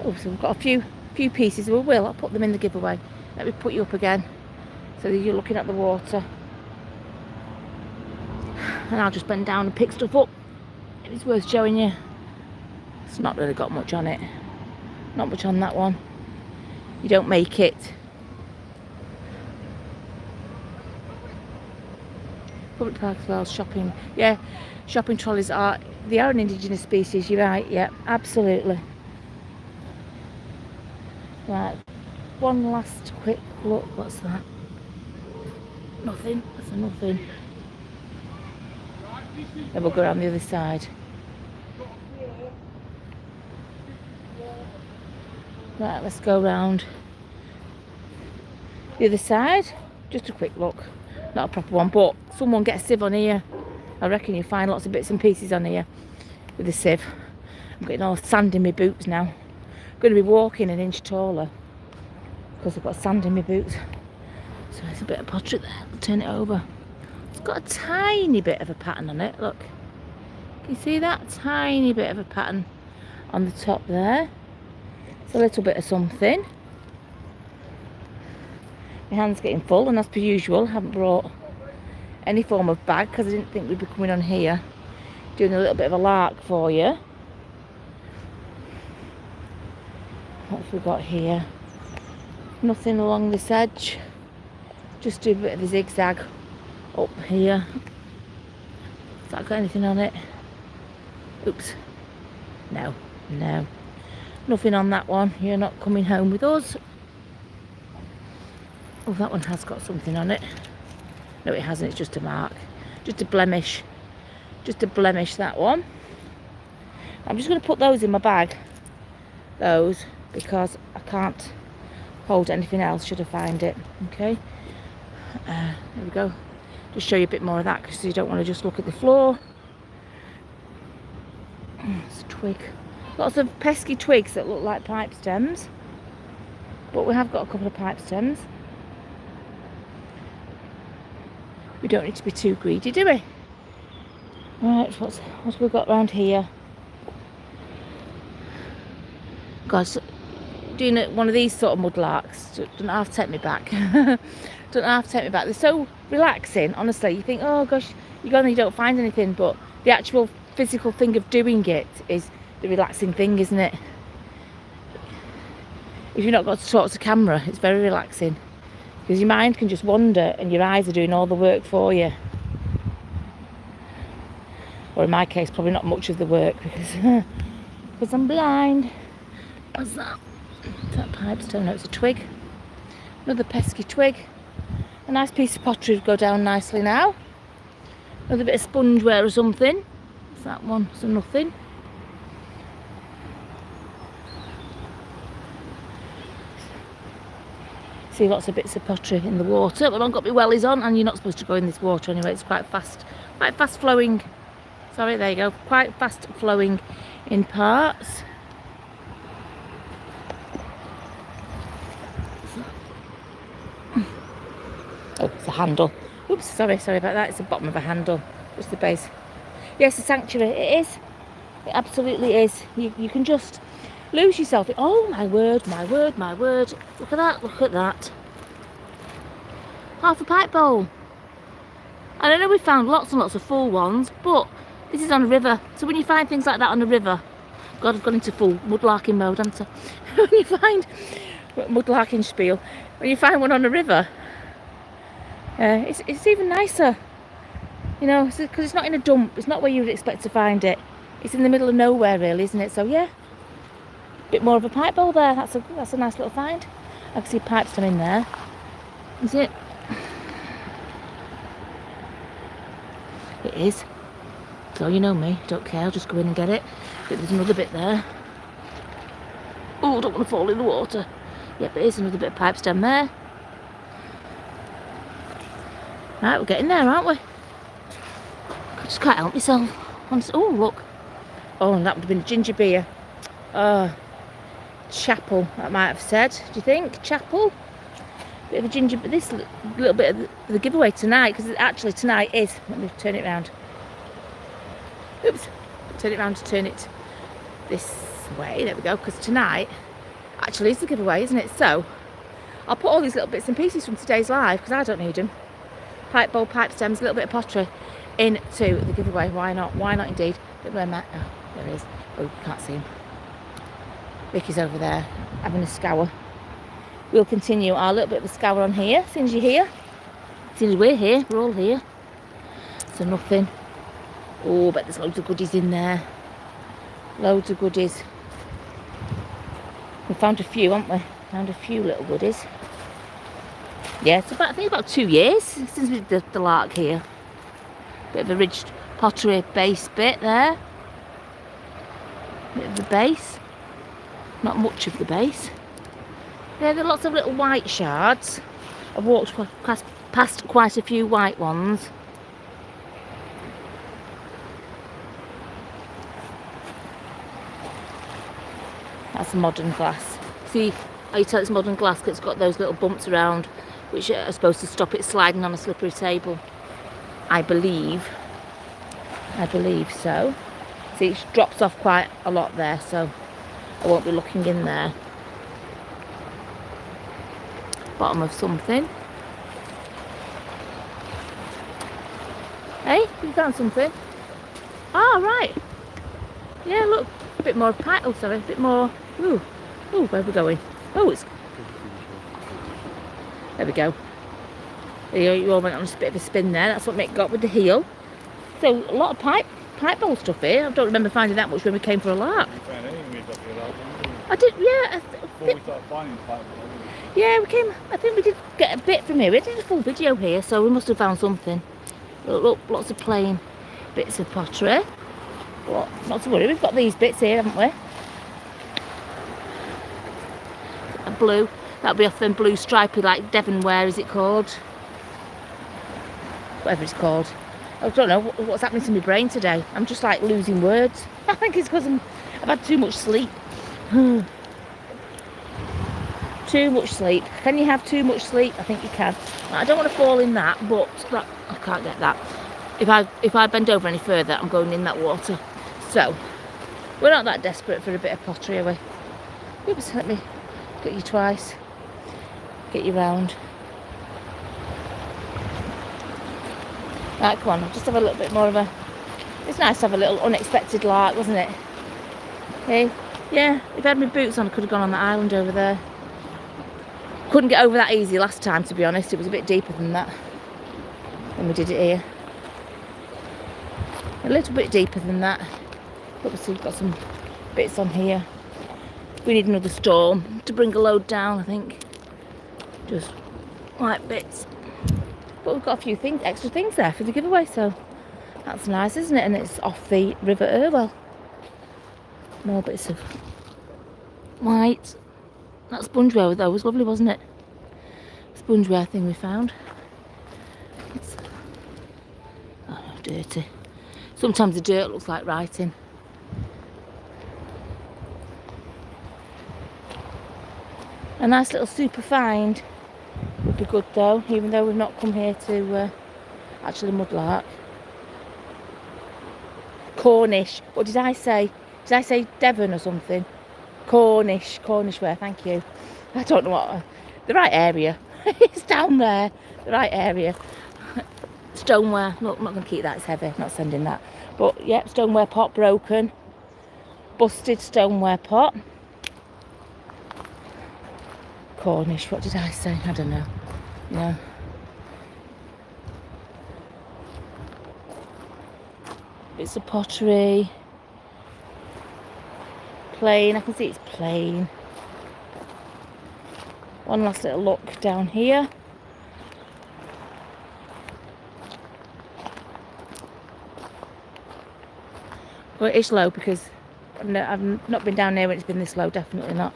Oh, so we've got a few pieces. I'll put them in the giveaway. Let me put you up again, so that you're looking at the water. And I'll just bend down and pick stuff up. It's worth showing you. It's not really got much on it. Not much on that one. You don't make it. Public park as well, shopping. Yeah, shopping trolleys they are an indigenous species, you're right, yeah, absolutely. Right, one last quick look. What's that? Nothing. That's a nothing. Then we'll go around the other side. Right, let's go round the other side. Just a quick look. Not a proper one, but someone get a sieve on here. I reckon you'll find lots of bits and pieces on here with a sieve. I'm getting all sand in my boots now. I'm going to be walking an inch taller because I've got sand in my boots. So there's a bit of pottery there. I'll turn it over. It's got a tiny bit of a pattern on it. Look. Can you see that? Tiny bit of a pattern on the top there. It's a little bit of something. My hand's getting full, and as per usual, I haven't brought any form of bag because I didn't think we'd be coming on here doing a little bit of a lark for you. What have we got here? Nothing along this edge. Just do a bit of a zigzag up here. Has that got anything on it? Oops. No. Nothing on that one. You're not coming home with us. Oh, that one has got something on it. No, it hasn't. It's just a mark. Just a blemish. Just a blemish, that one. I'm just going to put those in my bag. Those. Because I can't hold anything else should I find it. Okay. There we go. Just show you a bit more of that because you don't want to just look at the floor. It's a twig. Lots of pesky twigs that look like pipe stems. But we have got a couple of pipe stems. We don't need to be too greedy, do we? Right, what have we got around here? Gosh, doing one of these sort of mudlarks doesn't have to take me back. Don't have to take me back. They're so relaxing, honestly. You think, oh gosh, you go and you don't find anything, but the actual physical thing of doing it is the relaxing thing, isn't it? If you've not got to talk to camera, it's very relaxing because your mind can just wander and your eyes are doing all the work for you. Or in my case, probably not much of the work because I'm blind. What's that? Is that pipe stone? No, it's a twig. Another pesky twig. A nice piece of pottery would go down nicely now. Another bit of spongeware or something. What's that one? So nothing. See lots of bits of pottery in the water. But I've got my wellies on, and you're not supposed to go in this water anyway. It's quite fast flowing. Sorry, there you go. Quite fast flowing in parts. Oh, it's a handle. Oops, sorry about that. It's the bottom of a handle. It's the base. Yes, a sanctuary. It is. It absolutely is. You can just lose yourself. Oh, my word, my word, my word. Look at that, look at that. Half a pipe bowl. And I know we found lots and lots of full ones, but this is on a river. So when you find things like that on a river, God, I've gone into full mudlarking mode, haven't I? When you find mudlarking spiel, when you find one on a river, it's even nicer, you know, because it's not in a dump. It's not where you would expect to find it. It's in the middle of nowhere, really, isn't it? So yeah, a bit more of a pipe bowl there. That's a nice little find. I can see pipe stem in there. Is it? It is. So you know me, don't care. I'll just go in and get it. But there's another bit there. Oh, I don't want to fall in the water. Yep, there is another bit of pipe stem there. Right, we're getting there, aren't we? I just can't help myself. Oh, look. Oh, and that would have been ginger beer. Chapel, I might have said. Do you think? Chapel? Bit of a ginger, but this little bit of the giveaway tonight, because actually tonight is, let me turn it round. Oops, turn it round to turn it this way. There we go, because tonight actually is the giveaway, isn't it? So I'll put all these little bits and pieces from today's live, because I don't need them. Pipe bowl, pipe stems, a little bit of pottery into the giveaway. Why not? Why not indeed? But where Matt? Oh, there he is. Oh, you can't see him. Vicky's over there having a scour. We'll continue our little bit of a scour on here. As soon as you're here, as soon as we're here, we're all here. So nothing. Oh, but there's loads of goodies in there. Loads of goodies. We found a few, haven't we? Found a few little goodies. Yeah, it's about, I think about 2 years since we did the lark here. Bit of a ridged pottery base bit there. Bit of the base. Not much of the base. Yeah, there are lots of little white shards. I've walked past quite a few white ones. That's a modern glass. See how you tell it's modern glass? Because it's got those little bumps around which are supposed to stop it sliding on a slippery table. I believe so. See, it drops off quite a lot there, so I won't be looking in there. Bottom of something. Hey, you found something? Oh, right. Yeah, look, a bit more pipe. Oh, sorry, a bit more. Ooh, where are we going? Oh, it's. There we go. You all went on a bit of a spin there. That's what Mick got with the heel. So a lot of pipe bowl stuff here. I don't remember finding that much when we came for a lark. I did, yeah. Before we started finding pipe bowl. Yeah, we came. I think we did get a bit from here. We did a full video here, so we must have found something. Look, lots of plain bits of pottery. But not to worry, we've got these bits here, haven't we? A blue. That'll be off them blue stripy, like Devonware, is it called? Whatever it's called. I don't know what's happening to my brain today. I'm just like losing words. I think it's because I'm I've had too much sleep. Too much sleep. Can you have too much sleep? I think you can. I don't want to fall in that, but that, I can't get that. If I bend over any further, I'm going in that water. So, we're not that desperate for a bit of pottery, are we? Oops, let me get you twice. Get you round. Right, come on, I'll just have a little bit more of a... It's nice to have a little unexpected lark, wasn't it? Hey, yeah, if I had my boots on, I could have gone on that island over there. Couldn't get over that easy last time, to be honest. It was a bit deeper than that when we did it here. A little bit deeper than that. Obviously, we've got some bits on here. We need another storm to bring a load down, I think. Just light bits. But we've got a few things, extra things there for the giveaway, so that's nice, isn't it? And it's off the River Irwell. More bits of white. That spongeware though was lovely, wasn't it? Spongeware thing we found. It's dirty. Sometimes the dirt looks like writing. A nice little super find would be good though, even though we've not come here to actually mudlark. Cornish. What did I say? Did I say Devon or something? Cornish ware, thank you. I don't know what, the right area. It's down there, the right area. Stoneware, look, I'm not going to keep that, it's heavy, not sending that. But yep, stoneware pot broken. Busted stoneware pot. Cornish, what did I say? I don't know. Yeah. Bits of pottery. Plain, I can see it's plain. One last little look down here. Well, it is low because I've not been down there when it's been this low. Definitely not.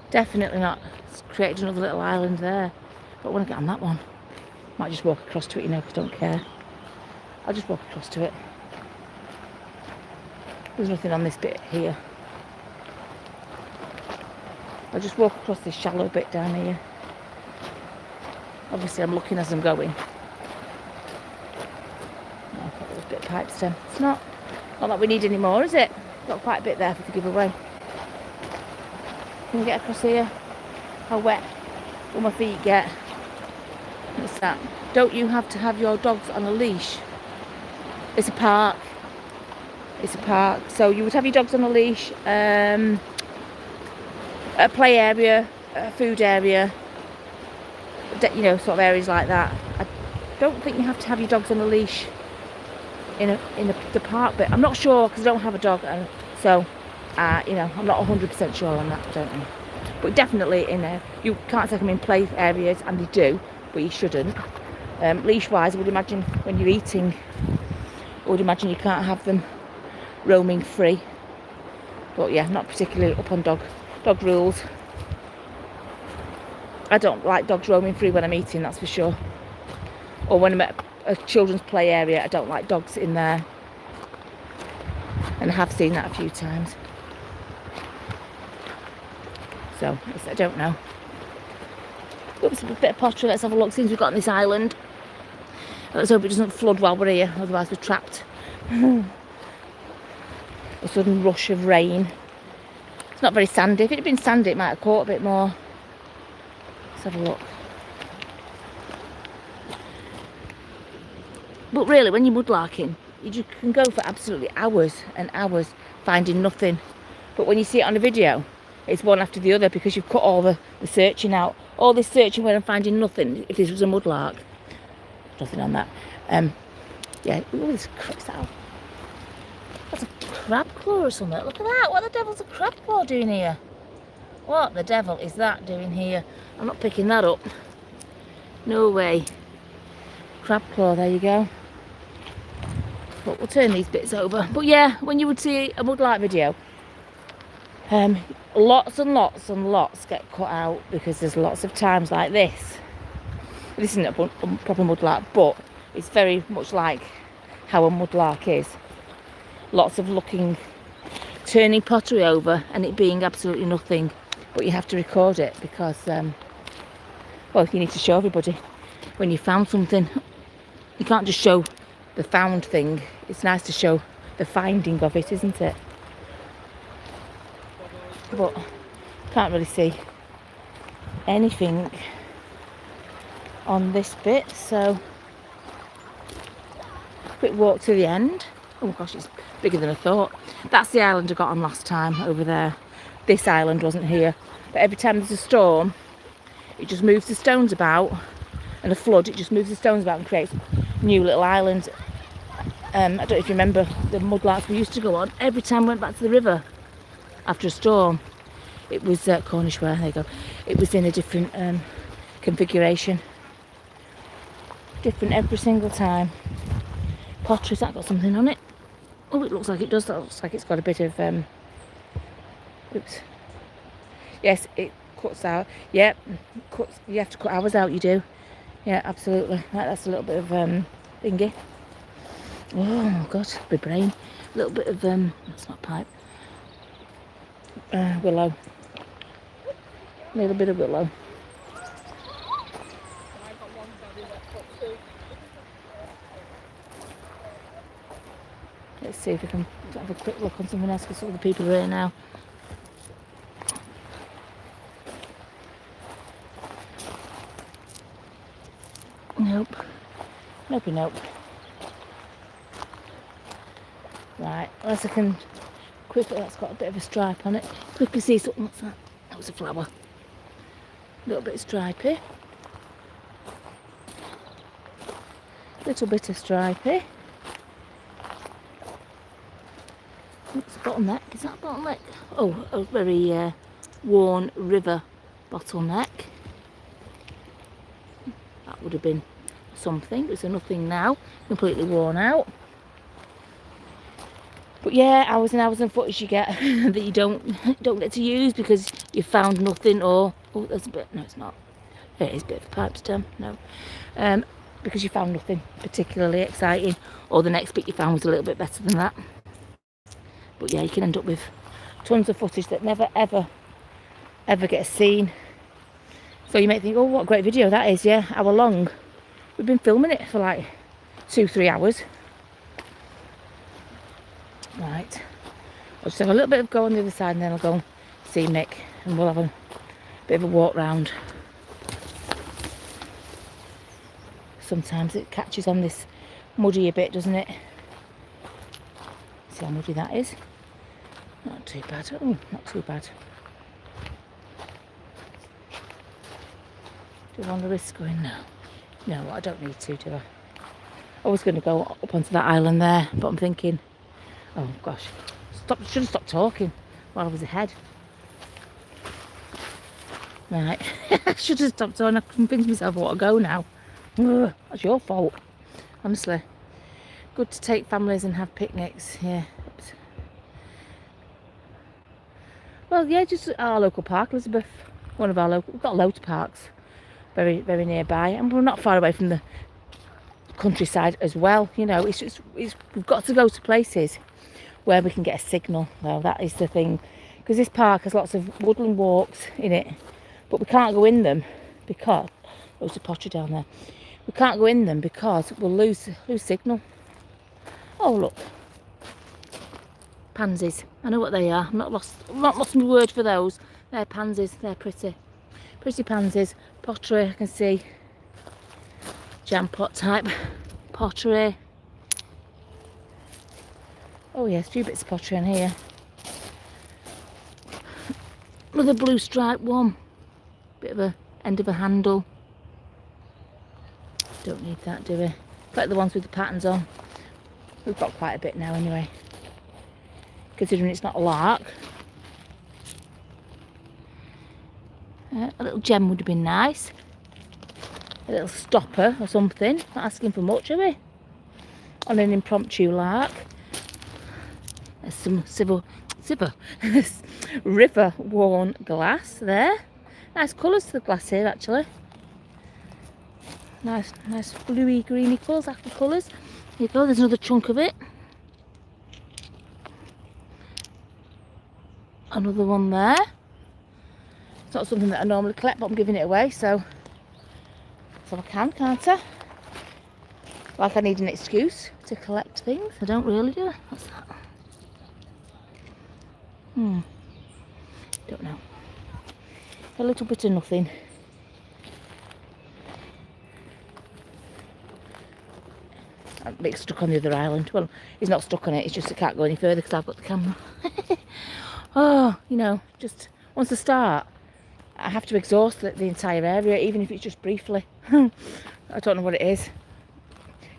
Definitely not. It's created another little island there. But I want to get on that one. Might just walk across to it, you know, because I don't care. I'll just walk across to it. There's nothing on this bit here. I'll just walk across this shallow bit down here. Obviously I'm looking as I'm going. Oh, I've got a bit of pipe stem. It's not that we need any more, is it? Got quite a bit there for the giveaway. Can we get across here? How wet will my feet get? What's that? Don't you have to have your dogs on a leash? It's a park. It's a park. So you would have your dogs on a leash. A play area, a food area, you know, sort of areas like that. I don't think you have to have your dogs on a leash in the park bit. I'm not sure because I don't have a dog, and so you know, I'm not 100% sure on that. I don't know, but definitely in there you can't take them in play areas, and they do, but you shouldn't. Leash wise, I would imagine when you're eating, I would imagine you can't have them roaming free. But yeah, not particularly up on dog rules. I don't like dogs roaming free when I'm eating, that's for sure. Or when I'm at a children's play area, I don't like dogs in there. And I have seen that a few times. So, I don't know. Oops, a bit of pottery, let's have a look, since we've got on this island. Let's hope it doesn't flood while we're here, otherwise we're trapped. A sudden rush of rain. It's not very sandy. If it had been sandy, it might have caught a bit more. Let's have a look. But really, when you're mudlarking, you just can go for absolutely hours and hours finding nothing. But when you see it on a video, it's one after the other because you've cut all the searching out. All this searching where I'm finding nothing. If this was a mudlark, nothing on that. Yeah, ooh, this crap's out. That's a crab claw or something. Look at that. What the devil's a crab claw doing here? What the devil is that doing here? I'm not picking that up. No way. Crab claw, there you go. But we'll turn these bits over. But yeah, when you would see a mudlark video, lots and lots and lots get cut out because there's lots of times like this. This isn't a proper mudlark, but it's very much like how a mudlark is. Lots of looking turning pottery over and it being absolutely nothing, but you have to record it because, well, you need to show everybody when you found something. You can't just show the found thing. It's nice to show the finding of it, isn't it? But can't really see anything on this bit, so quick walk to the end. Oh my gosh, it's bigger than I thought. That's the island I got on last time over there. This island wasn't here, but every time there's a storm it just moves the stones about, and a flood, it just moves the stones about and creates new little islands. I don't know if you remember the mudlarks we used to go on every time we went back to the river after a storm. It was Cornish ware, there you go. It was in a different configuration. Different every single time. Pottery's that got something on it? Oh, it looks like it does. That looks like it's got a bit of oops. Yes, it cuts out. Yep, cuts. You have to cut hours out. You do. Yeah, absolutely. That's a little bit of thingy. Oh God, my brain. A little bit of that's not pipe. Willow. A little bit of willow. Let's see if we can have a quick look on something else because all the people are here now. Nope. Nope, nope. Right, unless I can quickly, that's got a bit of a stripe on it. Quickly see something. What's that? That was a flower. A little bit stripy. Little bit of stripy. It's a bottleneck. Is that a bottleneck? Oh, a very worn river bottleneck. That would have been something. It's a nothing now. Completely worn out. But yeah, hours and hours and footage you get that you don't get to use because you found nothing, or oh, there's a bit. No, it's not. It is a bit of a pipe stem. No, because you found nothing particularly exciting, or the next bit you found was a little bit better than that. But yeah, you can end up with tons of footage that never ever gets seen. So you might think, oh, what a great video that is. Yeah, hour long. We've been filming it for like 2-3 hours. Right, I'll just have a little bit of go on the other side and then I'll go and see Mick and we'll have a bit of a walk round. Sometimes it catches on this muddy a bit, doesn't it? See how muddy that is? Not too bad. Oh, not too bad. Do I want to risk going? No. No, I don't need to, do I? I was going to go up onto that island there, but I'm thinking, oh gosh, should have stopped talking while I was ahead. Right, I should have stopped talking. I convinced myself I want to go now. Ugh, that's your fault, honestly. Good to take families and have picnics, yeah. Well, yeah, just our local park, Elizabeth. One of our local, we've got loads of parks very, very nearby, and we're not far away from the countryside as well. You know, we've got to go to places where we can get a signal, though. That is the thing, because this park has lots of woodland walks in it, but we can't go in them because there's a pottery down there. We can't go in them because we'll lose signal. Oh look, pansies. I know what they are. I'm not lost my word for those. They're pansies. They're pretty pansies. Pottery, I can see. Jam pot type pottery. Oh yes, a few bits of pottery in here. Another blue stripe one. Bit of a end of a handle. Don't need that, do we? Like the ones with the patterns on. We've got quite a bit now anyway, considering it's not a lark. A little gem would have been nice. A little stopper or something. Not asking for much, are we? On an impromptu lark. There's some river worn glass there. Nice colours to the glass here actually. Nice bluey greeny colours, aqua colours. There you go, there's another chunk of it. Another one there. It's not something that I normally collect, but I'm giving it away, so I can, can't I? Like I need an excuse to collect things. I don't really, do I? What's that? Don't know. A little bit of nothing. Mick's stuck on the other island. Well, he's not stuck on it, it's just I can't go any further because I've got the camera. Oh, you know, just once I start, I have to exhaust the entire area, even if it's just briefly. I don't know what it is.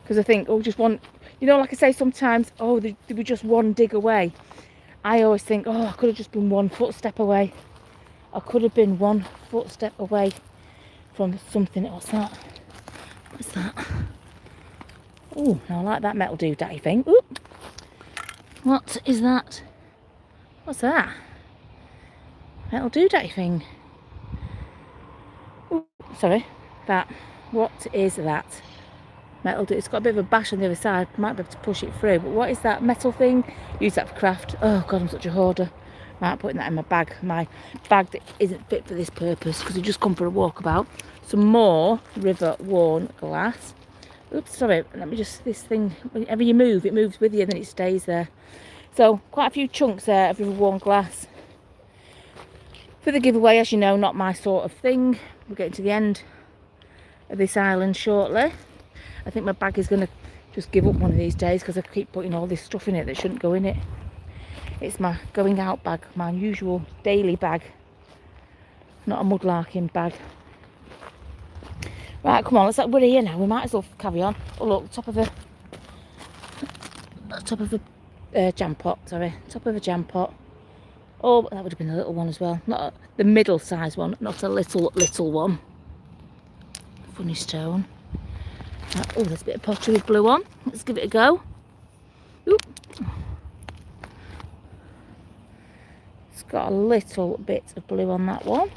Because I think, oh, just one, you know, like I say sometimes, oh, there was just one dig away. I always think, oh, I could have just been 1 footstep away. I could have been 1 footstep away from something. What's that? What's that? Oh, I like that metal doodaddy thing. Ooh. What is that? What's that? Metal doodaddy thing. Ooh, sorry, that. What is that? Metal do. It's got a bit of a bash on the other side. Might be able to push it through. But what is that metal thing? Use that for craft. Oh God, I'm such a hoarder. Right, putting that in my bag. My bag that isn't fit for this purpose because we just come for a walkabout. Some more river worn glass. Oops, sorry, let me just, this thing, whenever you move, it moves with you and then it stays there. So, quite a few chunks there of river-worn glass. For the giveaway, as you know, not my sort of thing. We're getting to the end of this island shortly. I think my bag is going to just give up one of these days because I keep putting all this stuff in it that shouldn't go in it. It's my going out bag, my usual daily bag. Not a mudlarking bag. Right, come on, we're here now. We might as well carry on. Oh look, top of a jam pot. Sorry, top of a jam pot. Oh, that would have been a little one as well. Not the middle-sized one, not a little one. Funny stone. Right, oh, there's a bit of pottery with blue on. Let's give it a go. Oop. It's got a little bit of blue on that one.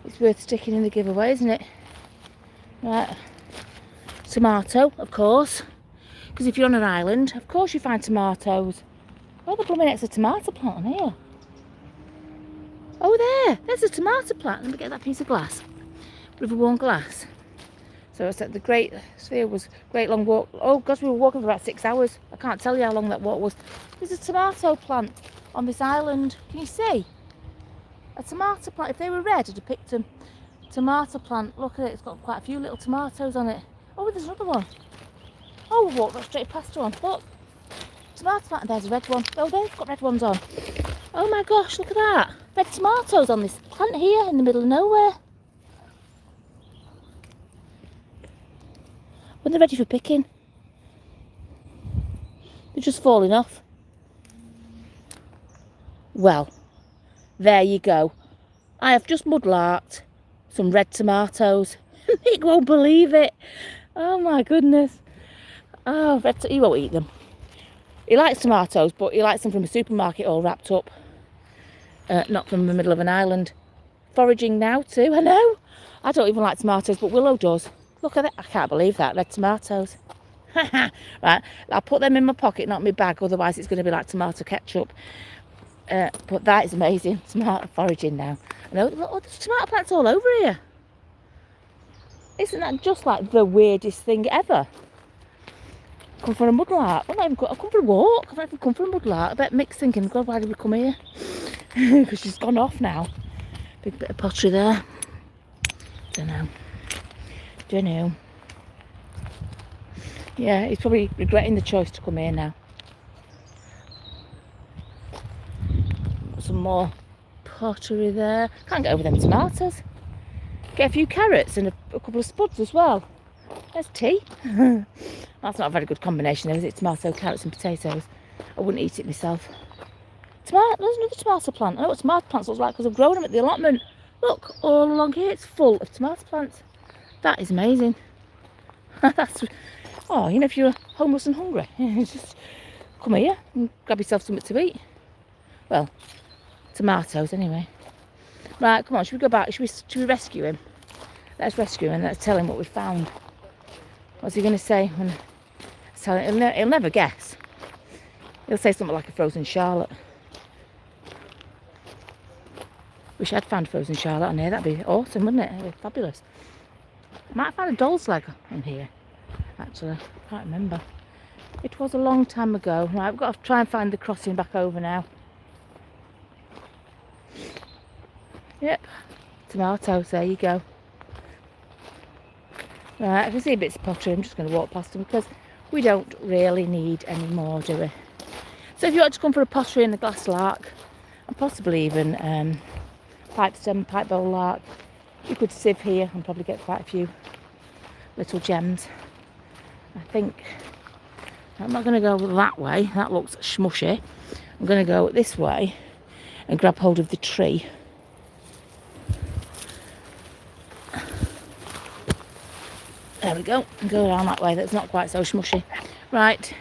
It's worth sticking in the giveaway, isn't it? Right. Tomato, of course. Because if you're on an island, of course you find tomatoes. Oh, the blooming next a tomato plant on here. Oh, there's a tomato plant. Let me get that piece of glass. River-worn glass. So I said the Great Sphere was great long walk. Oh, gosh, we were walking for about 6 hours. I can't tell you how long that walk was. There's a tomato plant on this island. Can you see? A tomato plant. If they were red, I'd have picked them. Tomato plant. Look at it. It's got quite a few little tomatoes on it. Oh, there's another one. Oh, we've walked right straight past one. Look. Tomato plant. And there's a red one. Oh, they've got red ones on. Oh my gosh, look at that. Red tomatoes on this plant here in the middle of nowhere. When they're ready for picking. They're just falling off. Well, there you go. I have just mudlarked some red tomatoes. Mick won't believe it. Oh my goodness. Oh, he won't eat them. He likes tomatoes, but he likes them from a supermarket all wrapped up. Not from the middle of an island. Foraging now too, I know. I don't even like tomatoes, but Willow does. Look at it. I can't believe that. Red tomatoes. Right, I'll put them in my pocket, not my bag, otherwise it's going to be like tomato ketchup. But that is amazing. Tomato foraging now. I know, look, there's tomato plants all over here. Isn't that just like the weirdest thing ever? Come for a mudlark. I've come for a walk. I've not even come for a mudlark. I bet Mick's thinking, God, why did we come here? Because she's gone off now. Big bit of pottery there. Don't know. Yeah, he's probably regretting the choice to come here now. Got some more pottery there. Can't get over them tomatoes. Get a few carrots and a couple of spuds as well. There's tea. That's not a very good combination, is it? Tomato, carrots and potatoes. I wouldn't eat it myself. There's another tomato plant. I know what tomato plants look like because I've grown them at the allotment. Look, all along here it's full of tomato plants. That is amazing. Oh, you know, if you're homeless and hungry, just come here and grab yourself something to eat. Well, tomatoes anyway. Right, come on, should we go back? Should we rescue him? Let's rescue him and let's tell him what we found. What's he going to say? He'll never guess. He'll say something like a frozen Charlotte. Wish I'd found frozen Charlotte on here. That'd be awesome, wouldn't it? It'd be fabulous. I might have found a doll's leg on here, actually. I can't remember. It was a long time ago. Right, I've got to try and find the crossing back over now. Yep, tomatoes, there you go. Right, I can see bits of pottery. I'm just going to walk past them because we don't really need any more, do we? So if you want to come for a pottery and a glass lark, and possibly even pipe stem, pipe bowl lark, you could sieve here and probably get quite a few little gems. I think I'm not going to go that way. That looks smushy. I'm going to go this way and grab hold of the tree. There we go, and go down that way. That's not quite so smushy. Right,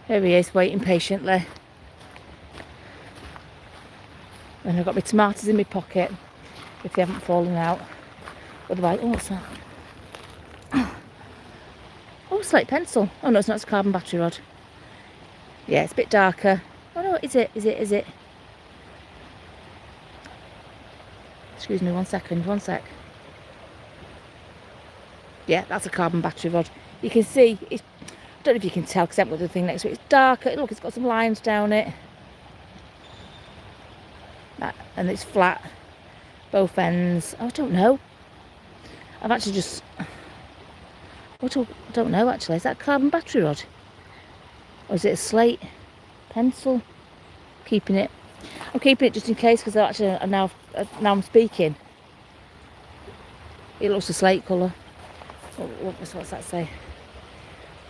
here he is, waiting patiently. And I've got my tomatoes in my pocket, if they haven't fallen out. Otherwise, oh, what's that? Oh, slate pencil. Oh no, it's not, it's a carbon battery rod. Yeah, it's a bit darker. Oh no, is it? Excuse me, one sec. Yeah, that's a carbon battery rod. You can see, I don't know if you can tell because I haven't got the thing next to it. It's darker. Look, it's got some lines down it. And it's flat, both ends. Oh, I don't know. I've actually just... I don't know actually. Is that a carbon battery rod? Or is it a slate pencil? I'm keeping it just in case because actually now I'm speaking. It looks a slate colour. What's that say?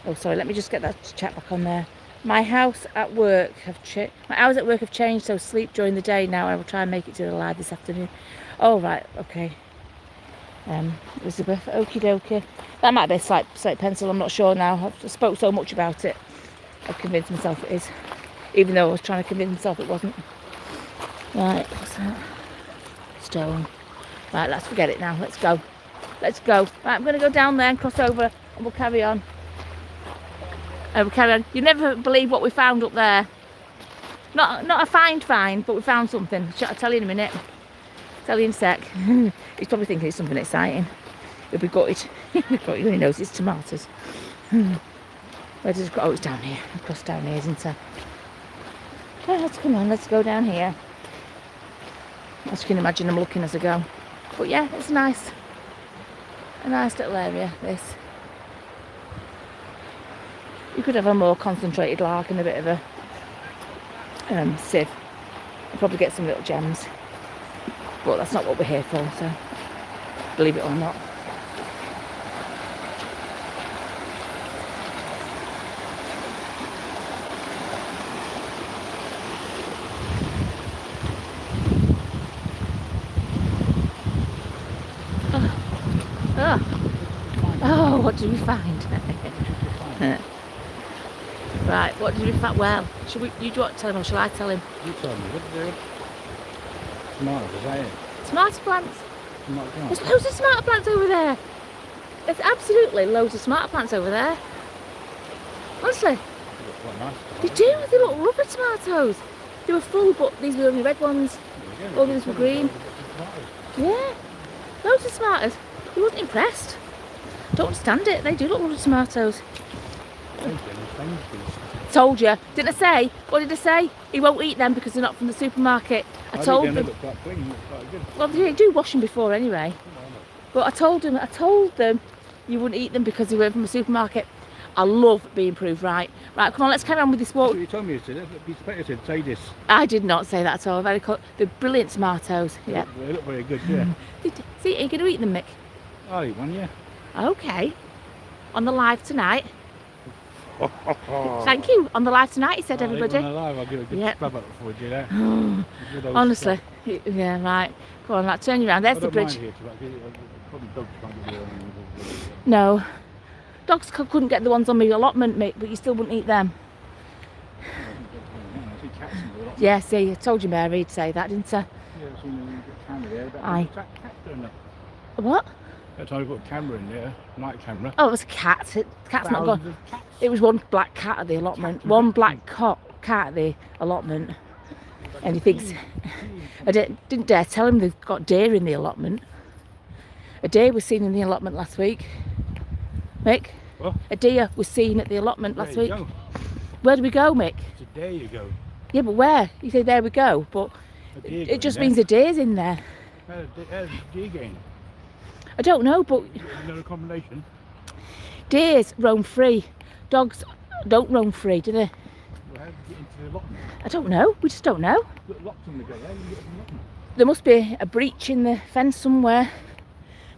Oh, sorry. Let me just get that check back on there. My hours at work have changed, so sleep during the day now. I will try and make it to the live this afternoon. Oh right, okay. Elizabeth, okie dokie. That might be a slate pencil. I'm not sure now. I've spoke so much about it. I've convinced myself it is, even though I was trying to convince myself it wasn't. Right, what's that? Stone. Right, let's forget it now. Let's go. Right, I'm going to go down there and cross over and we'll carry on. You never believe what we found up there. Not a find, but we found something. I'll tell you in a minute. Tell you in a sec. He's probably thinking it's something exciting. He'll be gutted. He knows it's tomatoes. Where does it go? Oh, it's down here. Across down here, isn't it? Well, come on, let's go down here. As you can imagine, I'm looking as I go. But yeah, it's nice. A nice little area, this. You could have a more concentrated lark and a bit of a sieve. You'll probably get some little gems. But that's not what we're here for, so believe it or not. Oh, what did we find? Right, what did we find? Well, you want to tell him or shall I tell him? You tell me, what did they tomatoes, is that it? Tomato plants. Tomato plants. There's loads of tomato plants over there. There's absolutely loads of tomato plants over there. Honestly. They look quite nice. They do, they look rubber tomatoes. They were full, but these were only red ones. All these were green. Yeah, loads of tomatoes. He wasn't impressed. Don't understand it. They do look rubber tomatoes. Told you. Didn't I say? What did I say? He won't eat them because they're not from the supermarket. I told him. Well, they do wash them before anyway. But I told them you wouldn't eat them because they were from the supermarket. I love being proved right. Right, come on, let's carry on with this walk. You told me you said it. Say this. I did not say that at all. Very cool. They're brilliant tomatoes. Yeah. They look very good, yeah. See, are you going to eat them, Mick? I'll eat one, yeah. Okay. On the live tonight. Thank you. On the live tonight, he said, everybody. On the live, I'll give a good scrub up before we do that. Honestly. Yeah, right. Go on, like, turn you around. There's the bridge. No. Dogs couldn't get the ones on my allotment, Mick, but you still wouldn't eat them. Yeah, see, I told you Mary would say that, didn't I? Aye. What? That time I put a camera in there, night camera. Oh, it was a cat. The cat's not gone. Thousands of cats. It was one black cat at the allotment. One black cat at the allotment. And he thinks... I didn't dare tell him they've got deer in the allotment. A deer was seen in the allotment last week. Mick? What? A deer was seen at the allotment last There you week. go. Where do we go, Mick? So there you go. Yeah, but where? You say there we go, but A deer it going just there. means a deer's in there. How's a deer going? I don't know, but Another combination. deers roam free. Dogs don't roam free, do they? Well, how did you get into the allotment? I don't know. We just don't know. Got locked on the gate. How did you get to the allotment? There must be a breach in the fence somewhere.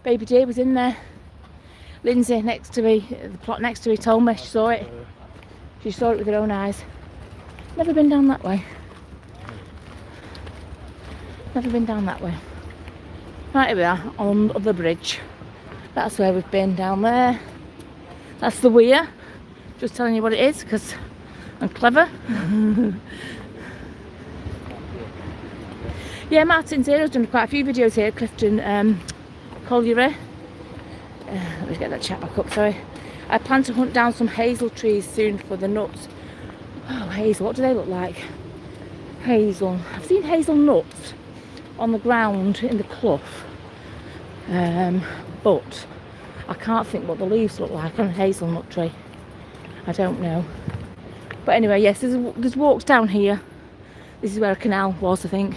Baby deer was in there. Lindsay next to me, the plot next to me, told me she saw it. She saw it with her own eyes. Never been down that way. Never been down that way. Right, here we are on the bridge. That's where we've been, down there. That's the weir. Just telling you what it is because I'm clever. Yeah, Martin Zero's done quite a few videos here, Clifton, Colliery. Let me get that chat back up, sorry. I plan to hunt down some hazel trees soon for the nuts. Oh, hazel, what do they look like? Hazel. I've seen hazel nuts on the ground in the clough. But I can't think what the leaves look like on a hazelnut tree. I don't know. But anyway, yes, there's walks down here. This is where a canal was, I think.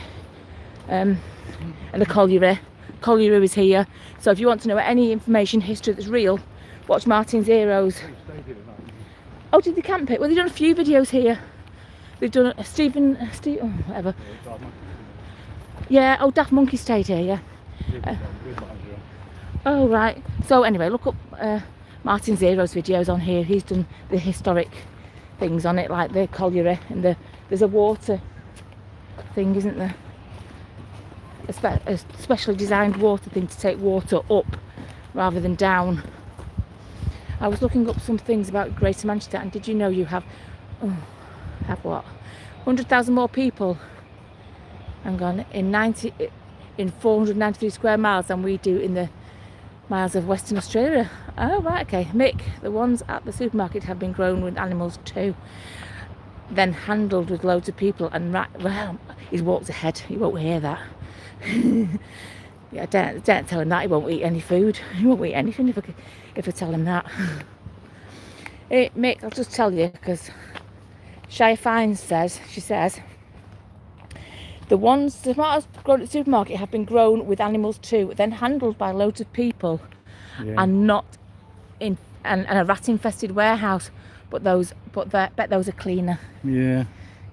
And the colliery. Colliery is here. So if you want to know any information, history that's real, watch Martin Zero's. Oh, did they camp it? Well, they've done a few videos here. They've done Steve, oh, whatever. Yeah, oh, Daft Monkey stayed here, yeah. Oh, right. So anyway, look up Martin Zero's videos on here. He's done the historic things on it, like the colliery, and there's a water thing, isn't there? A specially designed water thing to take water up rather than down. I was looking up some things about Greater Manchester, and did you know you have what? 100,000 more people, hang on, in 493 square miles than we do in the miles of Western Australia. Oh, right, okay. Mick, the ones at the supermarket have been grown with animals too, then handled with loads of people, and right, well, he's walked ahead, he won't hear that. Yeah, don't tell him that. He won't eat any food. He won't eat anything if I tell him that. Hey, Mick, I'll just tell you, because Shia Fines says, the ones the tomatoes grown at the supermarket have been grown with animals too, then handled by loads of people, yeah. And not in and a rat infested warehouse. But bet those are cleaner. Yeah.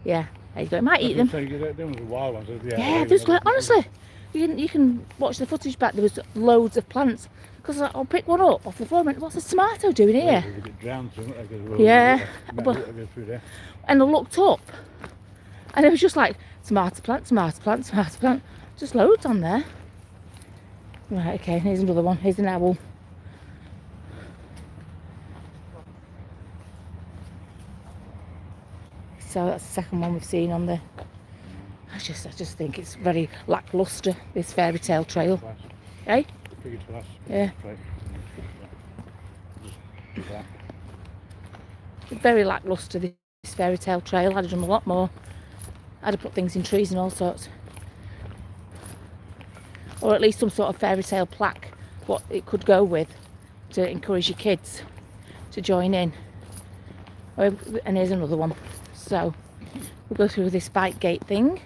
Yeah. There you go. It might eat them. Them were wild ones. Yeah, there's like, honestly, you can watch the footage back. There was loads of plants. Because I'll pick one up off the floor and what's a tomato doing here? Yeah. And I looked up and it was just like tomato plant. Just loads on there. Right, okay, here's another one. Here's an owl. So that's the second one we've seen on there. I just think it's very lacklustre, this fairy tale trail. Eh? Yeah. Very lacklustre, this fairy tale trail. I'd have done a lot more. I'd have put things in trees and all sorts. Or at least some sort of fairy tale plaque, what it could go with, to encourage your kids to join in. And here's another one. So we'll go through this bike gate thing.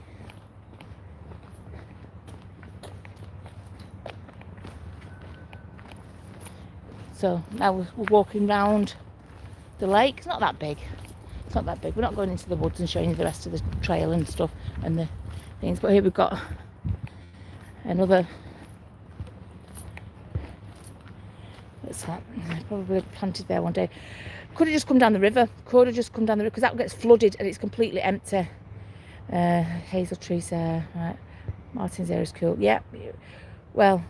So now we're walking round the lake. It's not that big. It's not that big. We're not going into the woods and showing you the rest of the trail and stuff and the things. But here we've got another. What's that? Probably planted there one day. Could have just come down the river. Because that gets flooded and it's completely empty. Hazel trees there. Right. Martin Zero's cool. Yeah. Well,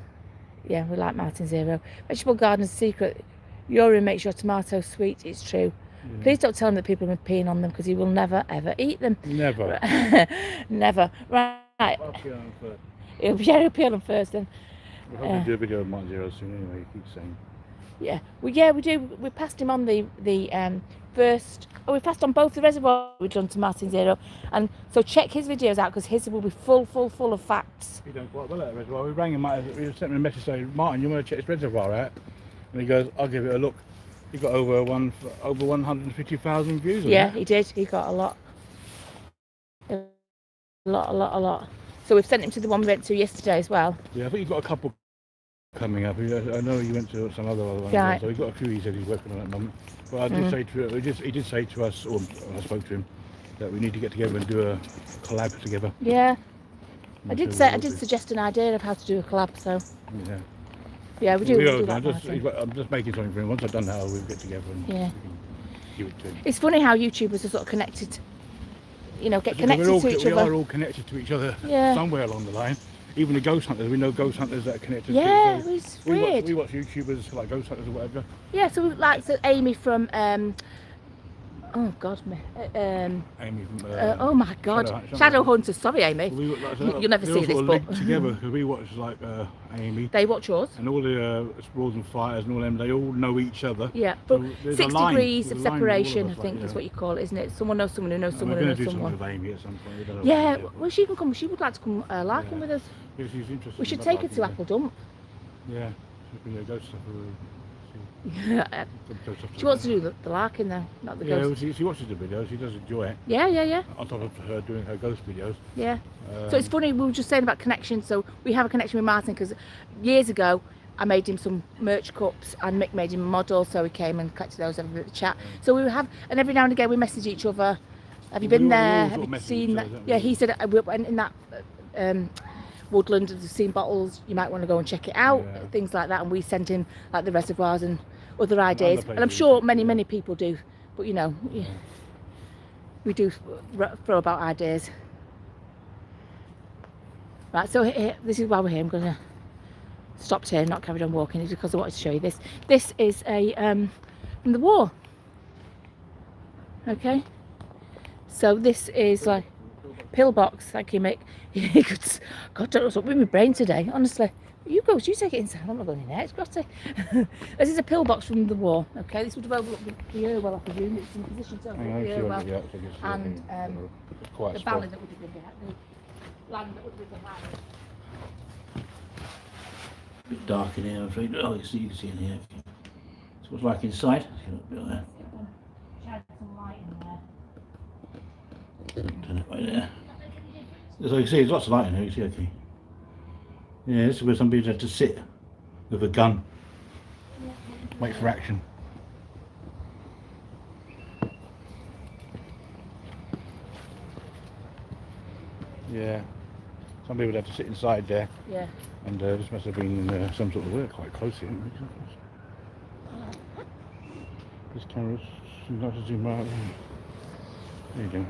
yeah, we like Martin Zero. Vegetable garden's secret. Urine makes your tomatoes sweet. It's true. Yeah. Please don't tell him that people have been peeing on them because he will never ever eat them. Never. Never. Right. He'll pee on them first then. We're hoping to do a video of Mount Zero soon anyway, you keep saying. Yeah, we do. We passed him on the first. Oh, we passed on both the reservoirs we've done to Martin Zero, and so check his videos out because his will be full of facts. He done quite well at the reservoir. We rang him, we sent him a message saying, Martin, you want to check this reservoir out? And he goes, I'll give it a look. He got over 150,000 views on Yeah, it. he did. He got a lot. A lot. So we've sent him to the one we went to yesterday as well. Yeah, I think he's got a couple coming up. I know he went to some other ones, Right. so he's got a few he said he's working on at the moment. But I did say to he did say to us, or I spoke to him, that we need to get together and do a collab together. Yeah, And I did so say I we'll did do- suggest an idea of how to do a collab. So Yeah. yeah, we do. We We are, do that. I'm just making something for him. Once I've done that, we'll get together and Yeah. we can give it to him. It's funny how YouTubers are sort of connected. You know, get Because connected to each we other. are all connected to each other Yeah. somewhere along the line. Even the ghost hunters, we know ghost hunters that are connected Yeah, to it's we weird. watch YouTubers like ghost hunters or whatever. Yeah, so like so Amy from oh god, Amy from oh my god, Shadow Hunters. Sorry, Amy. You'll never see this, but together because we watch like Amy they watch yours. and all the explorers and fighters and all them. They all know each other. Yeah, but So there's 6 a line. degrees There's of a line with all of separation, I us, think like, is yeah. what you call it, isn't it? Someone knows someone who knows And someone we're who going to knows do something someone. with Amy at some point. We don't know Yeah, what yet, well, she can come. She would like to come larking Yeah. with us. but she's interested. We in should that take her life, to yeah. Apple Dump. Yeah, she's been a ghost stuff. She wants to do the larking though, not the Yeah, ghost. well, she watches the videos. She does enjoy it. Yeah. On top of her doing her ghost videos. Yeah. So it's funny, we were just saying about connection. So we have a connection with Martin because years ago I made him some merch cups and Mick made him a model, so he came and collected those over at the chat. So we have, and every now and again we message each other. Have you been We all there? sort Have of you message seen each that? other, don't Yeah, we? he said we went in that woodland, have seen bottles, you might want to go and check it out, Yeah. things like that. And we sent him like the reservoirs and other ideas. And I'm places, sure many yeah. people do, but you know, we do throw about ideas. Right, so here, this is why we're here. I'm gonna stopped here, not carried on walking, is because I wanted to show you this. This is a from the war. Okay, so this is like pillbox. Thank you, Mick. God, don't know what's up with my brain today. Honestly, you take it inside. I'm not going in there. It's grotty. This is a pillbox from the war. Okay, this would have overlooked the Irwell, I presume. It's in position to overlook the Irwell and the valley that would have been behind, the land that would have been behind it. A bit dark in here, I'm afraid. Oh, you can see in here. So what's like inside? Shine some light in there. Turn it right there. So you can see there's lots of light in here, you see, okay. Yeah, this is where somebody had to sit with a gun. Wait for action. Yeah. Some people have to sit inside there, Yeah. and this must have been some sort of work quite close here. This camera's not to zoom out. There you go.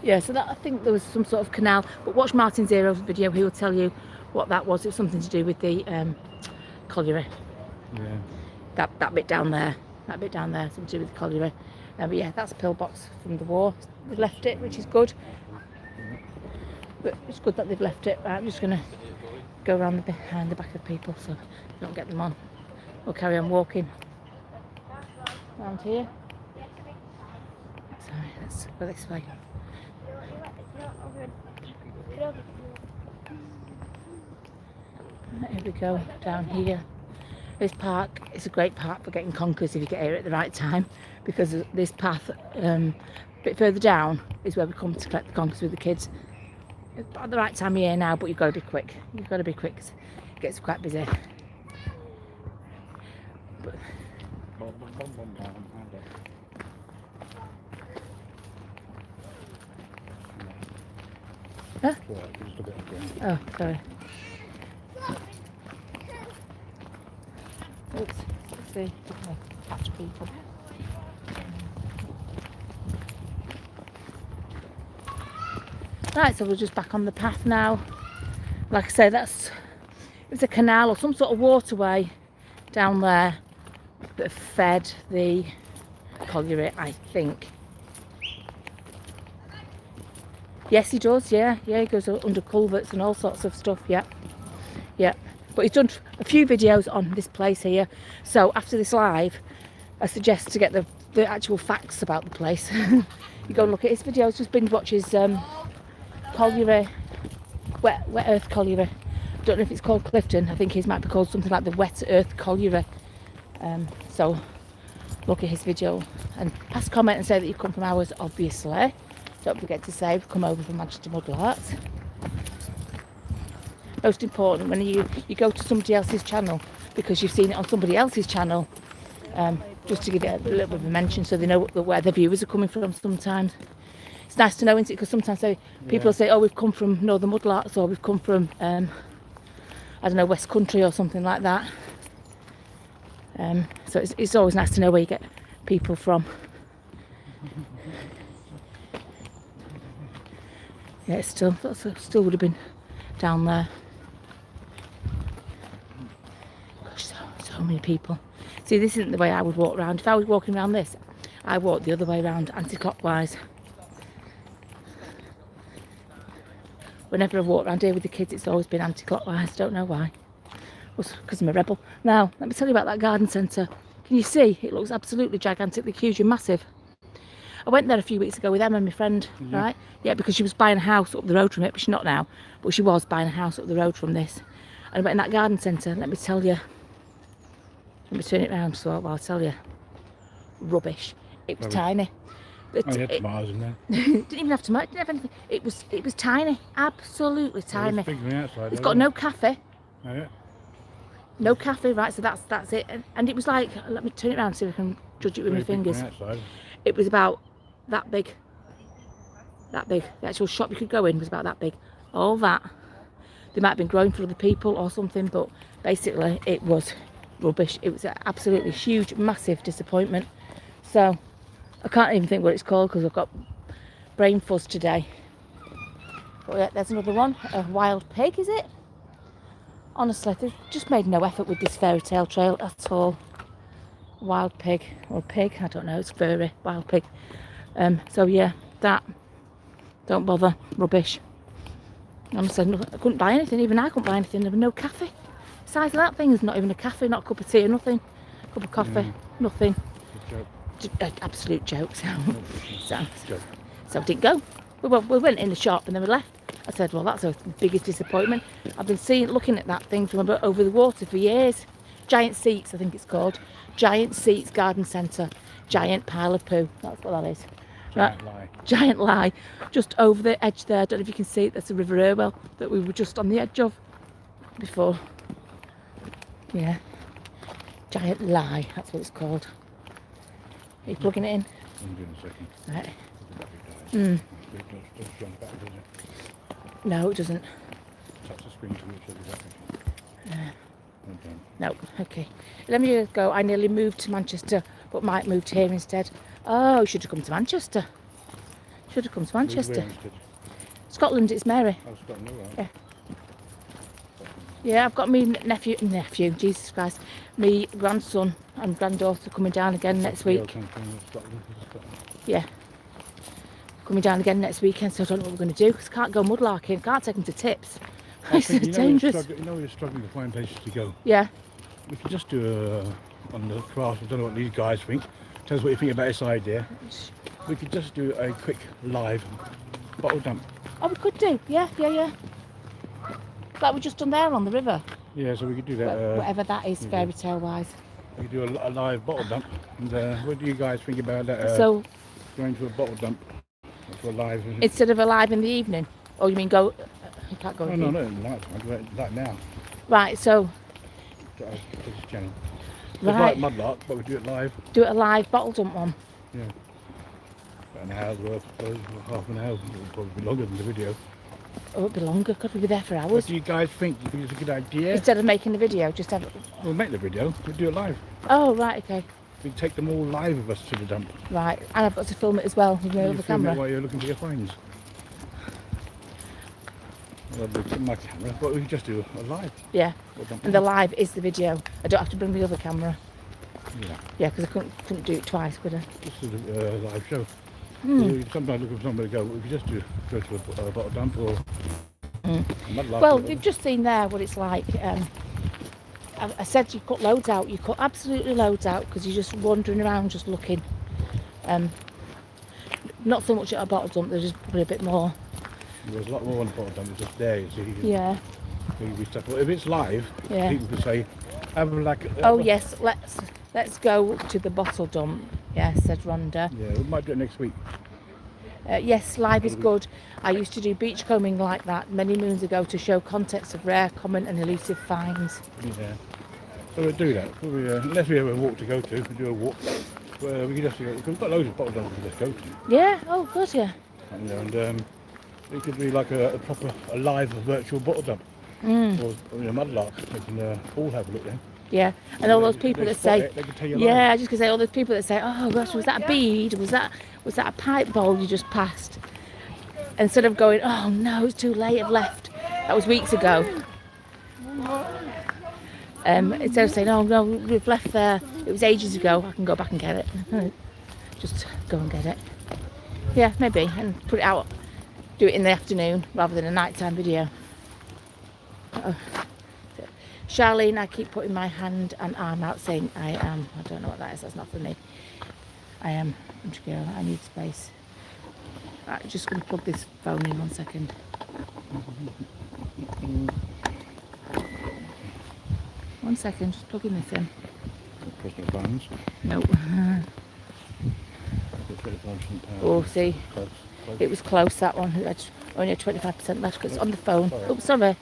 Yeah, so that, I think there was some sort of canal, but watch Martin Zero's video, he will tell you what that was. It was something to do with the colliery. Yeah. That bit down there, something to do with the colliery. But yeah, that's a pillbox from the war. They've left it, which is good. But it's good that they've left it. Right, I'm just going to go around behind the back of people so don't get them on. We'll carry on walking around here. Sorry, let's go this way. Here we go, down here. This park is a great park for getting conkers if you get here at the right time, because this path a bit further down is where we come to collect the conkers with the kids. It's at the right time of year now, but you've got to be quick. You've got to be quick 'cause it gets quite busy. But, huh? Oh, sorry. Oops, let's see. Catch people. Right, so we're just back on the path now. Like I say, it's a canal or some sort of waterway down there that fed the colliery, I think. Yes, he does, yeah. Yeah, he goes under culverts and all sorts of stuff, yeah. Yeah, but he's done a few videos on this place here. So after this live, I suggest to get the actual facts about the place. You go and look at his videos. Just binge watch his colliery, wet earth colliery. Don't know if it's called Clifton. I think his might be called something like the Wet Earth Colliery. So look at his video and pass a comment and say that you've come from ours, obviously. Don't forget to say we've come over from Manchester Mudlarks. Most important, when you go to somebody else's channel because you've seen it on somebody else's channel, just to give it a little bit of a mention so they know where their viewers are coming from sometimes. It's nice to know, isn't it? Because sometimes people say, oh, we've come from Northern Mudlarks, or we've come from, I don't know, West Country or something like that. So it's always nice to know where you get people from. Yeah, it's still would have been down there. Gosh, so many people. See, this isn't the way I would walk around. If I was walking around this, I walk the other way around, anti-clockwise. Whenever I walk around here with the kids, it's always been anti-clockwise. Don't know why. Because I'm a rebel. Now, let me tell you about that garden centre. Can you see? It looks absolutely gigantically huge and massive. I went there a few weeks ago with Emma, my friend, right? Yeah, because she was buying a house up the road from it, but she's not now. But she was buying a house up the road from this. And I went in that garden centre, let me tell you. Let me turn it round so I'll tell you. Rubbish. It was tiny. Oh, you had tomatoes in there. Didn't even have tomatoes, didn't have anything. It was tiny, absolutely tiny. It's big from the outside, It's got no cafe. Oh, yeah. No cafe, right? So that's it. And it was like, let me turn it around so I can judge it with my fingers. It was about that big. That big. The actual shop you could go in was about that big. All that. They might have been growing for other people or something, but basically it was rubbish. It was an absolutely huge, massive disappointment. So I can't even think what it's called because I've got brain fuzz today. But yeah, there's another one. A wild pig, is it? Honestly, they've just made no effort with this fairy tale trail at all. Wild pig, or pig, I don't know, it's furry, wild pig. So yeah, that, don't bother, rubbish. Honestly, I couldn't buy anything, even I couldn't buy anything, there was no cafe. The size of that thing is not even a cafe, not a cup of tea or nothing. A cup of coffee, nothing. Absolute joke, so I didn't go. We went in the shop and then we left. I said, well, that's the biggest disappointment. I've been looking at that thing from over the water for years. Giant Seats, I think it's called. Giant Seats Garden Centre. Giant pile of poo. That's what that is. Giant lie. Giant lie. Just over the edge there. I don't know if you can see it. That's the River Irwell that we were just on the edge of before. Yeah. Giant lie. That's what it's called. Are you plugging it in? I'm doing a second. Right. Does No, it doesn't. touch the screen to reach everything. No, okay. Let me go. I nearly moved to Manchester, but Mike moved here instead. Oh, should have come to Manchester. Should have come to Manchester. Scotland, it's Mary. Oh, Scotland, all right. Yeah. Yeah, I've got me nephew, Jesus Christ, me grandson and granddaughter coming down again next week. Yeah. Coming down again next weekend, so I don't know what we're going to do, because I can't go mudlarking, can't take them to tips. It's dangerous. You know we're struggling to find places to go. Yeah. We could just do on the craft, I don't know what these guys think. Tell us what you think about this idea. We could just do a quick live bottle dump. Oh, we could do, yeah. Like we just done there on the river. Yeah, so we could do that. Whatever that is, fairy tale wise. We could do a live bottle dump. And what do you guys think about that? So, going to a bottle dump for a live. instead of a live in the evening? Or you mean go, you can't go No, in no, the no, I do it like now. Right, so, To this channel. It's right. like Mudlark, but we do it live. Do it a live bottle dump one. Yeah. About an hour's worth, I suppose, or half an hour. It'll probably be longer than the video. Oh, it'd be longer, could we be there for What hours? do you guys think? Do you think it's a good idea? Instead of making the video, just have it. We'll make the video, we'll do it live. Oh, right, okay. We take them all live with us to the dump. Right, and I've got to film it as well with my You other film it camera. while you're looking for your finds. Well, I'll do my camera, but we can just do a live. Yeah, Bottle dump. and the live is the video. I don't have to bring the other camera. Yeah, Yeah, because I couldn't do it twice, could I? just do a live show. Hmm. We sometimes look for somewhere to go, but we could just go to a bottle dump or Mudlarking, Well, we've just seen there what it's like. I said you cut loads out. You cut absolutely loads out because you're just wandering around, just looking. Not so much at a bottle dump. There's just probably a bit more. there's a lot more on the bottom than it's just there, you see. Yeah. Stuff. But if it's live, Yeah. people can say, have like... Oh yes, let's go to the bottle dump. Yeah, said Rhonda. Yeah, we might do it next week. Yes, live is good. I used to do beachcombing like that many moons ago to show context of rare, common and elusive finds. Yeah. So we'll do that. Unless we have a walk to go to, we do a walk. We can just, we've got loads of bottle dumps we can just go to. Yeah, oh good, yeah. And it could be like a proper, a live virtual bottle dump. Or mudlark. They can all have a look then. Yeah, and all those people that say, they can tell you yeah, live. I just gonna say all those people that say, oh gosh, was that a bead? Was that a pipe bowl you just passed? Instead of going, oh no, it's too late, I've left. That was weeks ago. Instead of saying, oh no, we've left there, it was ages ago, I can go back and get it. Just go and get it. Yeah, maybe, and put it out, do it in the afternoon rather than a nighttime video. Charlene, I keep putting my hand and arm out saying I am. I don't know what that is, that's not for me. I am. I need space. Right, just going to plug this phone in 1 second. One second, just plugging this in. Pressing the buttons. Nope. Oh, see, it was close, that one. I had only 25% left because it's on the phone. Oh, sorry.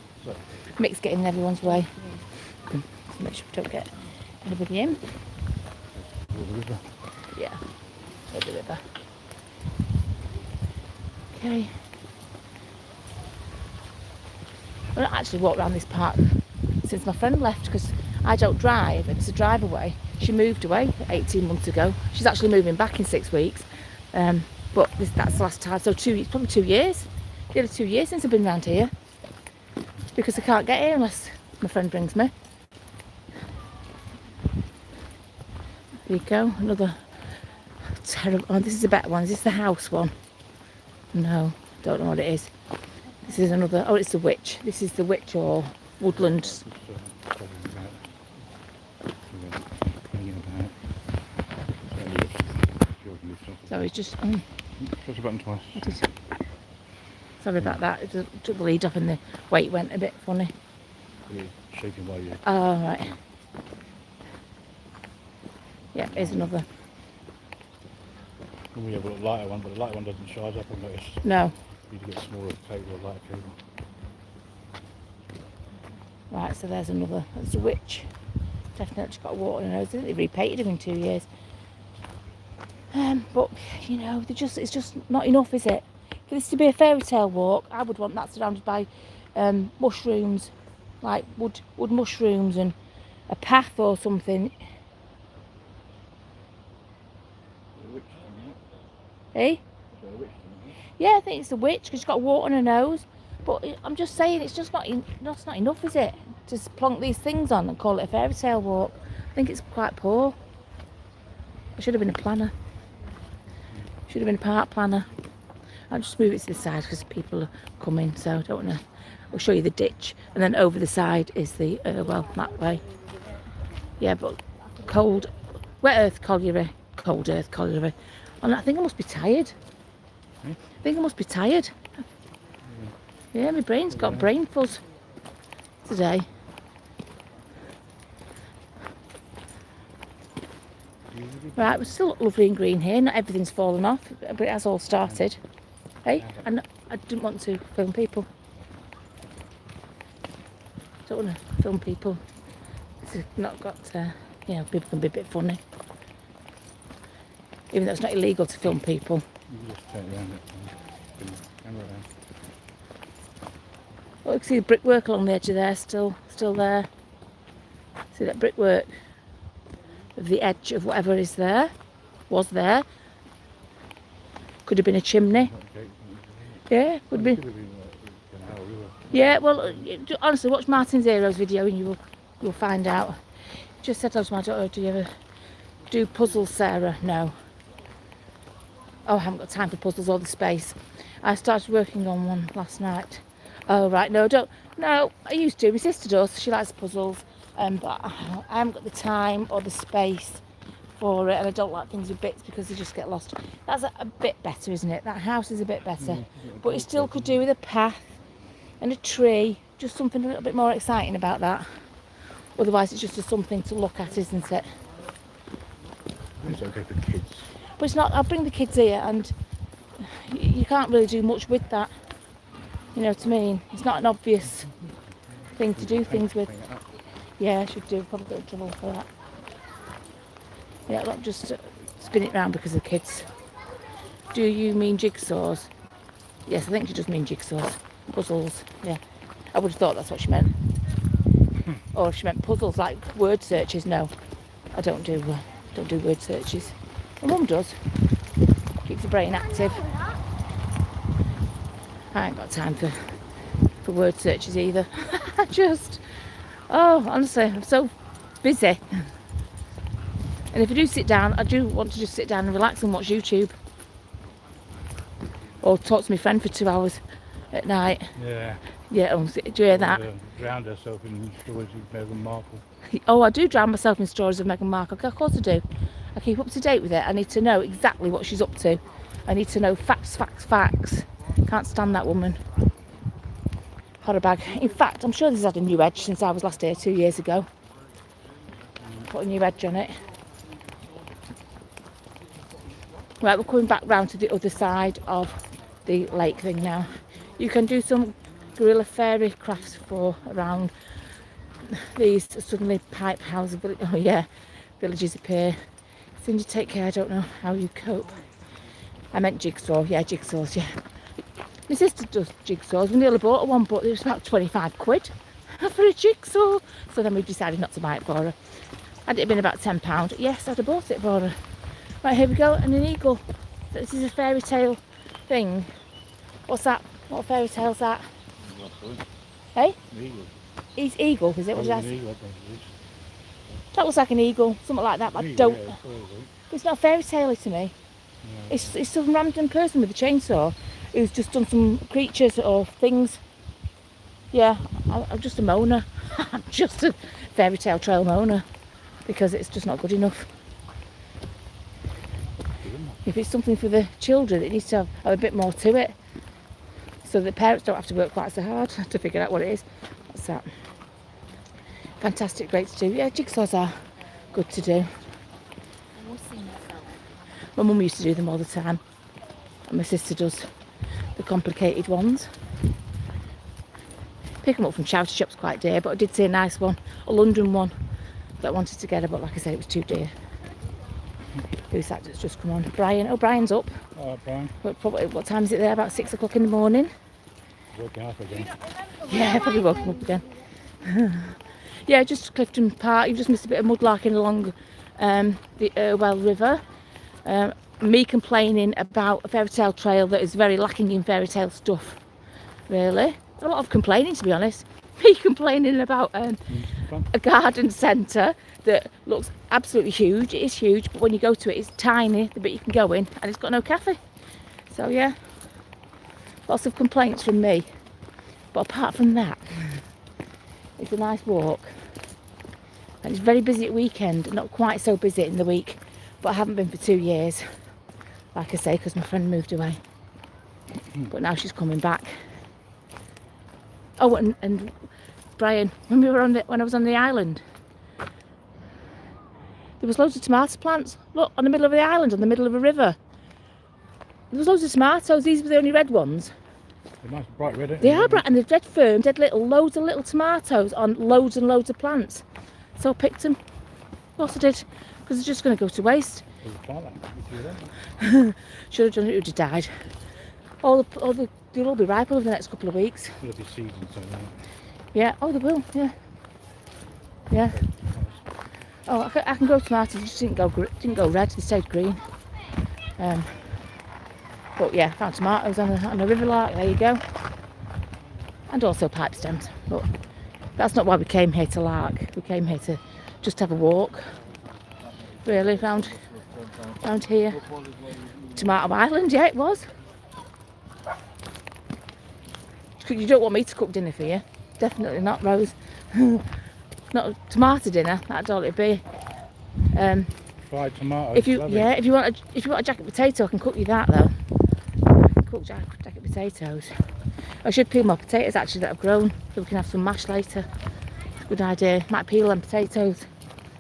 Mick's getting in everyone's way. Make sure we don't get anybody in. Yeah, there's the river. Okay. I've not actually walked around this park since my friend left because I don't drive and it's a drive away. She moved away 18 months ago. She's actually moving back in 6 weeks. But that's the last time. So probably 2 years. The other 2 years since I've been around here. Because I can't get here unless my friend brings me. There you go, another terrible. Oh, this is a better one. Is this the house one? No, don't know what it is. This is another. Oh, it's the witch. This is the witch or woodlands. So it's just. Press the button twice. Sorry about that. It took the lead off and the weight went a bit funny. Shaking while you. Oh, right. Yeah, here's another. We have a lighter one, but the lighter one doesn't charge up, I've noticed. No. You need to get a smaller cable or lighter cable. Right, so there's another. That's a witch. Definitely got water in her nose. I think they repainted him in 2 years. But you know, it's just not enough, is it? For this to be a fairy tale walk, I would want that surrounded by mushrooms, like wood mushrooms and a path or something. Eh? Yeah, I think it's the witch because she's got water on her nose. But I'm just saying, it's just not enough, is it? Just plonk these things on and call it a fairy tale walk. I think it's quite poor. I should have been a planner. Should have been a park planner. I'll just move it to the side because people are coming, so I don't want to. I'll show you the ditch, and then over the side is the well, that way. Yeah, but wet earth colliery, cold earth colliery. And I think I must be tired. I think I must be tired. Yeah, my brain's got brain fuzz today. Right, we're still lovely and green here. Not everything's fallen off, but it has all started. Hey, and I didn't want to film people. Don't want to film people. It's not got, you know, people can be a bit funny. Even though it's not illegal to film people. You can just turn it around it. Camera around. Oh, you can see the brickwork along the edge of there, still there. See that brickwork of the edge of whatever is there, was there. Could have been a chimney. Yeah, would be. Yeah, well, honestly, watch Martin Zero's video and you'll find out. Just said to my daughter, do you ever do puzzles, Sarah? No. Oh, I haven't got time for puzzles or the space. I started working on one last night. Oh right, no, don't. No, I used to. My sister does. She likes puzzles, but I haven't got the time or the space for it, and I don't like things with bits because they just get lost. That's a bit better, isn't it? That house is a bit better, but it still could do with a path and a tree. Just something a little bit more exciting about that. Otherwise, it's just something to look at, isn't it? It's okay for kids. But it's not. I'll bring the kids here, and you can't really do much with that. You know what I mean? It's not an obvious thing to do things with. Yeah, I should do probably a bit of trouble for that. Yeah, not just spin it round because of the kids. Do you mean jigsaws? Yes, I think she does mean jigsaws. Puzzles, yeah. I would have thought that's what she meant. Or if she meant puzzles, like word searches. No, I don't do word searches. My mum does. Keeps the brain active. I ain't got time for word searches either. Honestly, I'm so busy. And if I do sit down, I do want to just sit down and relax and watch YouTube. Or talk to my friend for 2 hours at night. Yeah. Yeah, do you hear that? Drowned herself in stories with Meghan Markle. Oh, I do drown myself in stories of Meghan Markle. Of course I do. I keep up to date with it. I need to know exactly what she's up to. I need to know facts. Can't stand that woman. Horror bag. In fact, I'm sure this has had a new edge since I was last here 2 years ago. Put a new edge on it. Right, we're coming back round to the other side of the lake thing now. You can do some guerrilla fairy crafts for around these suddenly pipe house villages appear. Cindy, take care. I don't know how you cope. I meant jigsaw. Yeah, jigsaws. Yeah. My sister does jigsaws. We nearly bought her one, but it was about 25 quid for a jigsaw. So then we decided not to buy it for her. Had it been about £10, yes, I'd have bought it for her. Right, here we go, and an eagle. This is a fairy tale thing. What's that? What fairy tale's that? Hey? Eagle. It's eagle, is it? What did I say? Eagle, I think it is. That looks like an eagle, something like that, but I don't. It's not fairy tale to me. No. It's some random person with a chainsaw who's just done some creatures or things. Yeah, I'm just a moaner. I'm just a fairy tale trail moaner because it's just not good enough. If it's something for the children, it needs to have a bit more to it, so the parents don't have to work quite so hard to figure out what it is. What's that? Fantastic, great to do. Yeah, jigsaws are good to do. My mum used to do them all the time, and my sister does the complicated ones. Pick them up from charity shops quite dear, but I did see a nice one, a London one that I wanted to get her, but like I said, it was too dear. Who's that that's just come on? Brian. Oh, Brian's up. Oh, Brian. What time is it there? About 6 o'clock in the morning. Woken up again. Yeah, probably woke him up again. Yeah, just Clifton Park. You've just missed a bit of mudlarking along the Irwell River. Me complaining about a fairy tale trail that is very lacking in fairy tale stuff. Really, a lot of complaining, to be honest. Me complaining about a garden centre that looks absolutely huge. It is huge, but when you go to it, it's tiny, the bit you can go in, and it's got no cafe. So yeah, lots of complaints from me. But apart from that, it's a nice walk. And it's very busy at weekend, not quite so busy in the week, but I haven't been for 2 years. Like I say, because my friend moved away. But now she's coming back. Oh, and Brian, when I was on the island, there was loads of tomato plants. Look, on the middle of the island, on the middle of a river. There was loads of tomatoes. These were the only red ones. They're nice bright red. They are bright, and they're dead firm, dead little. Loads of little tomatoes on loads and loads of plants. So I picked them. Of course I did, because they're just going to go to waste. Should have done it. It would have died. They'll all be ripe over the next couple of weeks. It'll be seasoned, so Yeah. Oh, they will. Yeah. Yeah. Oh, I can grow tomatoes. They just didn't go red. They stayed green. But yeah, found tomatoes on a river lark. There you go. And also pipe stems. But that's not why we came here to lark. We came here to just have a walk. Really, round here. Tomato Island, yeah, it was. You don't want me to cook dinner for you. Definitely not, Rose. Not a tomato dinner. That's all it'd be. Fried tomatoes. If you lovely. if you want a jacket potato, I can cook you that though. Cook jacket potatoes. I should peel my potatoes actually that I've grown, so we can have some mash later. Good idea. Might peel them potatoes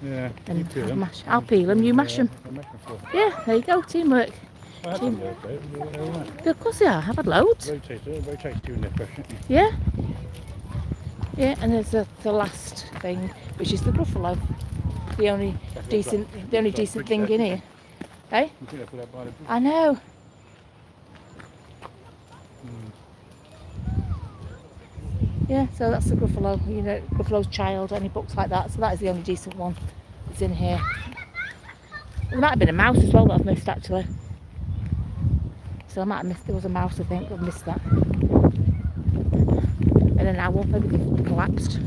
Yeah. and you peel have them. mash. I'll peel them. You mash them. I'll mash them for you. Yeah, there you go. Teamwork. I had them the other day. They were all right. Of course they are. I've had loads. Rotates two in their fresh. Yeah. Yeah, and there's the last thing, which is the gruffalo. The only decent thing in here. Hey? You think I put that by the I know. Yeah, so that's the gruffalo. You know, Gruffalo's Child, any books like that. So that is the only decent one that's in here. There might have been a mouse as well that I've missed actually. So I might have missed. There was a mouse, I think. I've missed that. And an owl. Maybe they collapsed.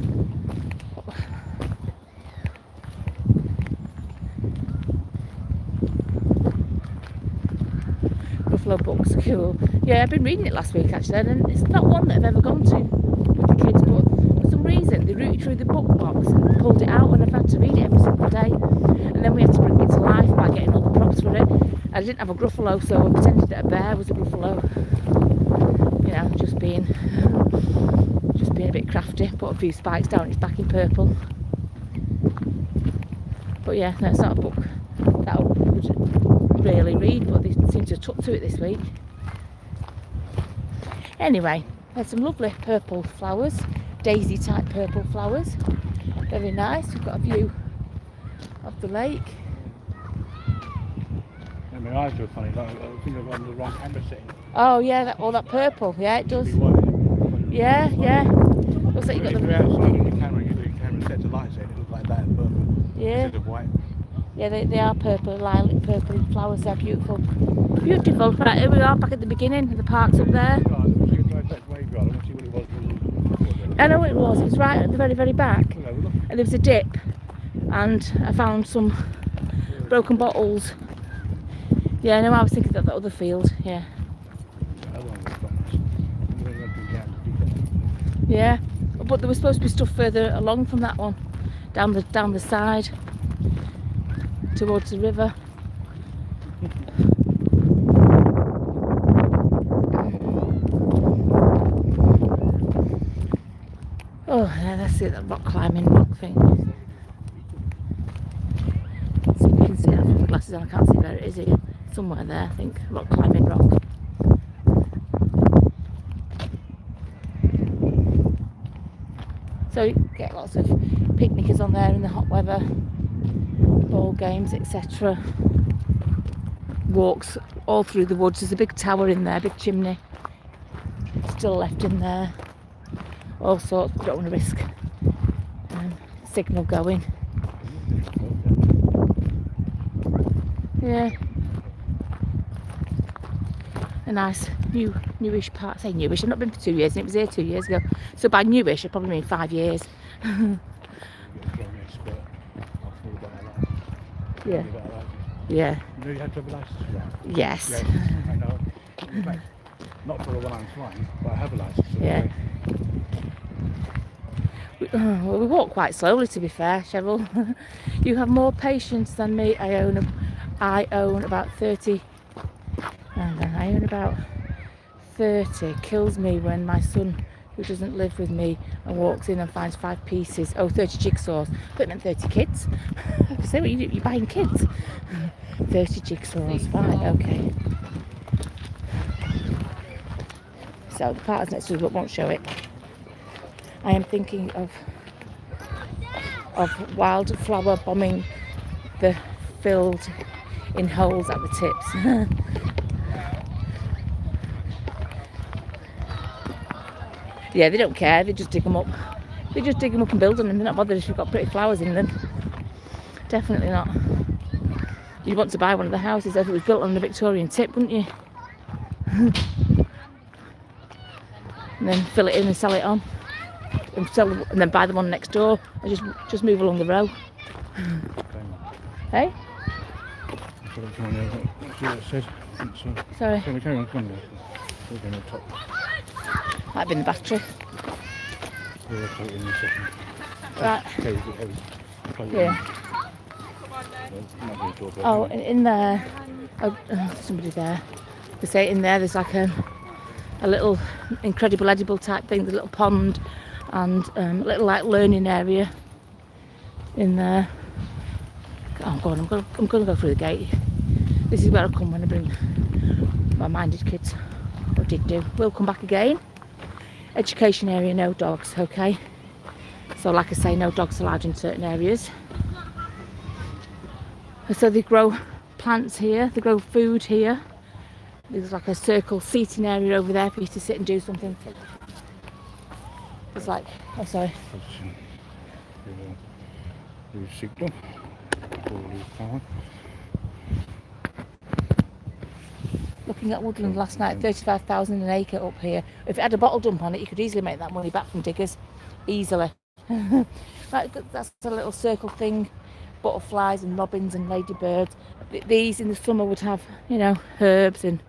Gruffalo books, cool. Yeah, I've been reading it last week actually, and it's not one that I've ever gone to with the kids, but for some reason they rooted through the book box and pulled it out, and I've had to read it every single day. And then we had to bring it to life by getting all the props for it. I didn't have a gruffalo, so I pretended that a bear was a gruffalo. You know, just being a bit crafty. Put a few spikes down its back in purple. But yeah, no, it's not a book that I would really read, but they seem to have took to it this week. Anyway, there's some lovely purple flowers, daisy type purple flowers. Very nice. We've got a view of the lake. And my eyes were funny. Like, I think I've got the wrong camera setting. Oh yeah, all that purple. Yeah, it does. Yeah, yeah. Looks like you got If the. you're outside on your camera, you do your camera set to lights, it looks like that, purple. Yeah. Instead of white. Yeah, they are purple, lilac purple flowers. They're beautiful. Beautiful. Right, here we are back at the beginning. The park's up there. I know what it was. It was right at the very, very back. And there was a dip. And I found some broken bottles. Yeah, I know. I was thinking of that other field. Yeah. Yeah. But there was supposed to be stuff further along from that one. Down the side. Towards the river. Oh, yeah, that's it, that rock climbing rock thing. So you can see, I've got my glasses on, I can't see where it is here. Somewhere there, I think, rock climbing rock. So you get lots of picnickers on there in the hot weather, ball games, etc. Walks all through the woods. There's a big tower in there, big chimney still left in there. All sorts. You don't want to risk signal going. Yeah, a nice newish part. I say newish. I've not been for 2 years, and it was here 2 years ago. So by newish, I probably mean 5 years. Yeah. Yeah. You know you had to have a license for that? Yes. Yes, I know. In fact, not for a one-arm flying, but I have a license. So Yeah. Well, we walk quite slowly, to be fair, Cheryl. You have more patience than me. I own about 30. I own about 30. Kills me when my son, who doesn't live with me, and walks in and finds 5 pieces. Oh, 30 jigsaws. I thought it meant 30 kids. I say, what you're buying kids? 30 jigsaws. Right, okay. So the part is next to us, but won't show it. I am thinking of wildflower bombing the field in holes at the tips. Yeah, they don't care. They just dig them up. They just dig them up and build on them. They're not bothered if you've got pretty flowers in them. Definitely not. You'd want to buy one of the houses if it was built on the Victorian tip, wouldn't you? And then fill it in and sell it on. And then buy the one next door and just move along the row. Hey? See what it says? Sorry. Can we carry on? Come on. We're going to top. Might be in the battery. Yeah, I'll plug it in a second. Right. Heavy, heavy. Plug it Yeah. in. Oh, in there. Oh, somebody there. They say in there there's like a little incredible edible type thing, the little pond, and a little like learning area in there. Oh, go on, I'm going to go through the gate. This is where I come when I bring my minded kids, or did do. We'll come back again. Education area, no dogs, okay? So like I say, no dogs allowed in certain areas. So they grow plants here, they grow food here. There's like a circle seating area over there for you to sit and do something. It's like, oh sorry. Signal. Looking at woodland last night, 35,000 an acre up here. If it had a bottle dump on it, you could easily make that money back from diggers. Easily. Right, that's a little circle thing. Butterflies and robins and ladybirds. These in the summer would have, you know, herbs and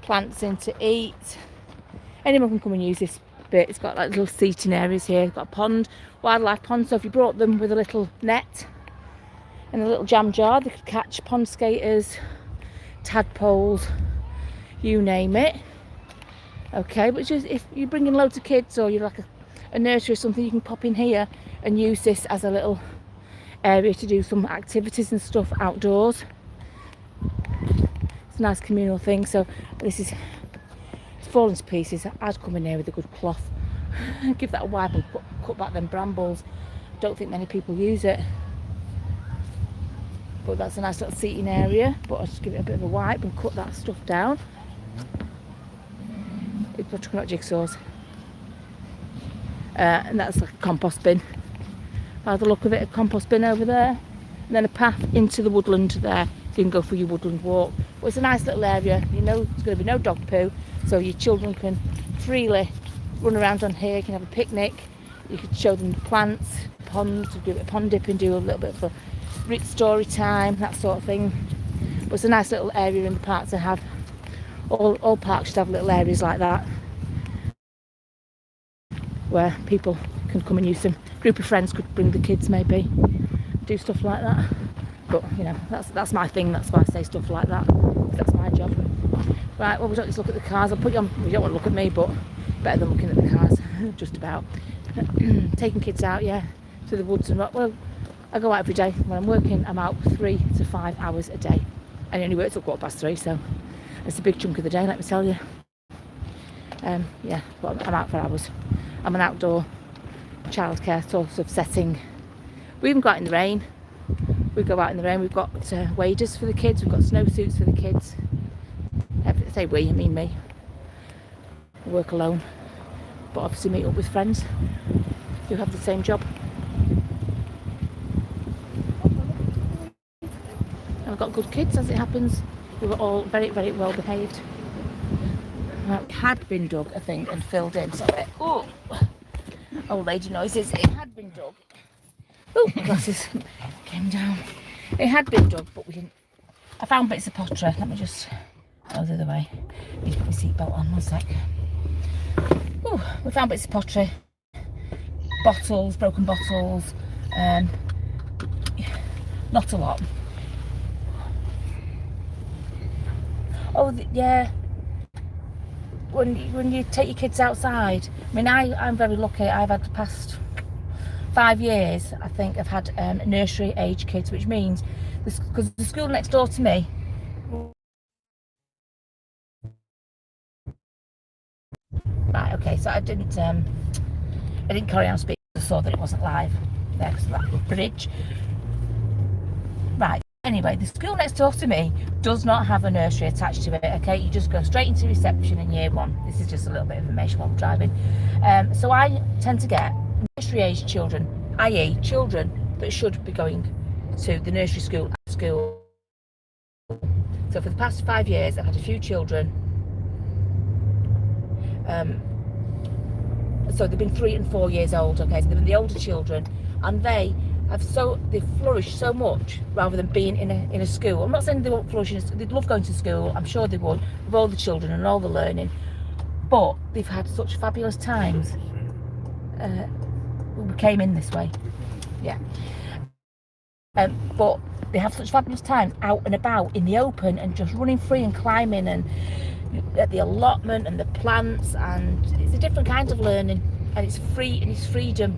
plants in to eat. Anyone can come and use this bit. It's got like little seating areas here. It's got a pond, wildlife pond. So if you brought them with a little net and a little jam jar, they could catch pond skaters, tadpoles, you name it. Okay, but just if you're bringing loads of kids or you're like a nursery or something, you can pop in here and use this as a little area to do some activities and stuff outdoors. It's a nice communal thing. So this is, it's fallen to pieces. I'd come in here with a good cloth, give that a wipe and cut back them brambles. Don't think many people use it, but that's a nice little seating area. But I'll just give it a bit of a wipe and cut that stuff down. We're talking about jigsaws. And that's like a compost bin. By the look of it, a compost bin over there, and then a path into the woodland there, so you can go for your woodland walk. But it's a nice little area. You know there's going to be no dog poo, so your children can freely run around on here. You can have a picnic. You could show them the plants, ponds, do a bit of pond dipping, do a little bit of a story time, that sort of thing. But it's a nice little area in the park to have. All parks should have little areas like that, where people can come and use them. A group of friends could bring the kids, maybe do stuff like that. But you know, that's my thing. That's why I say stuff like that. That's my job. Right. Well, we don't just look at the cars. I'll put you on. You don't want to look at me, but better than looking at the cars. Just about. Taking kids out, yeah, to the woods and rock. Well, I go out every day. When I'm working, I'm out 3 to 5 hours a day, and it only works till 3:15. So it's a big chunk of the day, let me tell you. Yeah, but I'm out for hours. I'm an outdoor childcare sort of setting. We even go out in the rain. We go out in the rain. We've got waders for the kids. We've got snowsuits for the kids. I say we, I mean me. I work alone, but obviously meet up with friends who have the same job. And I've got good kids, as it happens. We were all very, very well behaved. It had been dug, I think, and filled in. So, old lady noises. It had been dug. Oh, my glasses came down. It had been dug, but we didn't. I found bits of pottery. Let me just go the other way. Need to put my seatbelt on. 1 sec. Oh, we found bits of pottery, bottles, broken bottles. Not a lot. Oh, yeah. When you take your kids outside, I mean, I'm very lucky. I've had the past 5 years, I think, I've had nursery age kids, which means because the school next door to me, right, okay, so I didn't carry on speaking. I saw that it wasn't live there because of that bridge. Right. Anyway, the school next door to me does not have a nursery attached to it, okay? You just go straight into reception in year 1. This is just a little bit of information while I'm driving. So I tend to get nursery age children, i.e. children that should be going to the nursery school at school. So for the past 5 years, I've had a few children. So they've been 3 and 4 years old, okay? So they've been the older children, and they've flourished so much rather than being in a school. I'm not saying they won't flourish they'd love going to school, I'm sure they would, with all the children and all the learning, but they've had such fabulous times. We came in this way, yeah. But they have such fabulous times out and about in the open and just running free and climbing and at the allotment and the plants, and it's a different kind of learning, and it's free and it's freedom.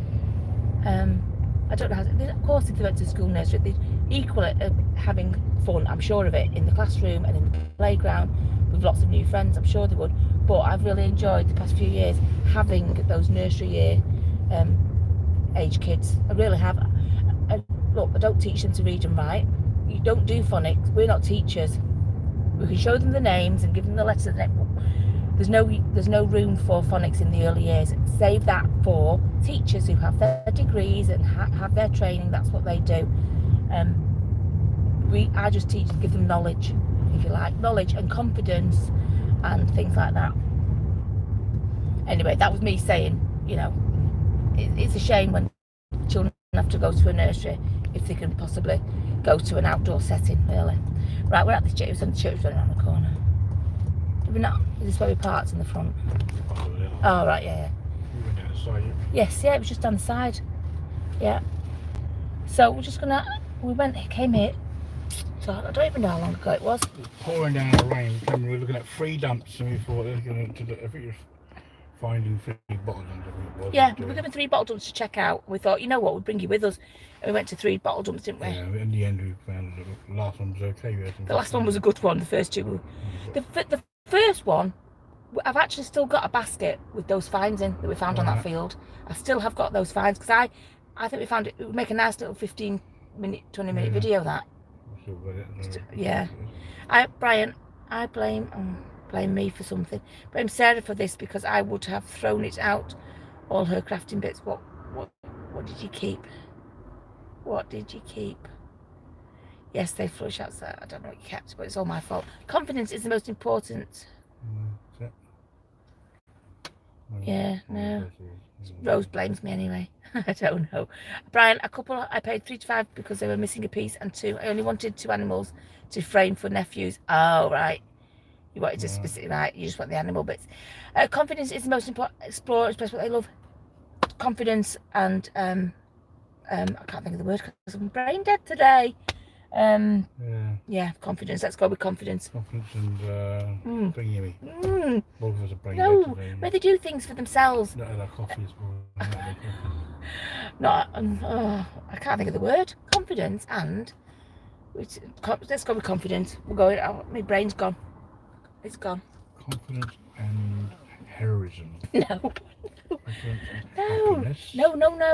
I don't know how to, of course if they went to school nursery they'd equal it having fun, I'm sure of it, in the classroom and in the playground with lots of new friends, I'm sure they would. But I've really enjoyed the past few years having those nursery year age kids. I really have. Look, I don't teach them to read and write. You don't do phonics. We're not teachers. We can show them the names and give them the letters. There's no room for phonics in the early years. Save that for teachers who have their degrees and have their training. That's what they do. I just teach, give them knowledge, if you like, knowledge and confidence and things like that. Anyway, that was me saying, you know, it's a shame when children have to go to a nursery if they can possibly go to an outdoor setting, really. Right, we're at the church, and the church running around the corner. Did we not? Is this where we parked in the front? Oh, right, yeah. We went down the side, yeah. Yes, yeah, it was just down the side. Yeah. So we're just gonna, came here. So I don't even know how long ago it was. It was pouring down the rain. We were looking at 3 dumps, and we thought they were going to, I think it was finding 3 bottle dumps, I think it was. Yeah, we were given 3 bottle dumps to check out. We thought, you know what, we'd bring you with us. And we went to 3 bottle dumps, didn't we? Yeah, in the end we found the last one was okay. The last one was a good one, the first 2 were... The first one, I've actually still got a basket with those finds in that we found on that field. I still have got those finds, because I think we found it would make a nice little 15-minute, 20-minute video, that. Yeah. Brian, I blame me for something. Blame Sarah for this, because I would have thrown it out, all her crafting bits. What did you keep? What did you keep? Yes, they flush outside. I don't know what you kept, but it's all my fault. Confidence is the most important. Yeah, no. Rose blames me anyway. I don't know. Brian, a couple I paid 3 to 5 because they were missing a piece, and 2, I only wanted 2 animals to frame for nephews. Oh, right. You wanted to specifically, right, you just want the animal bits. Confidence is the most important. Explore, express what they love. Confidence and, I can't think of the word because I'm brain dead today. Yeah, confidence. Let's go with confidence. Confidence and thingy. Both of us are brain dead No, today. where they do things for themselves. Not like coffees. I can't think of the word. Confidence and... Let's go with confidence. We're going... Oh, my brain's gone. It's gone. Confidence and heroism. No. Happiness. No.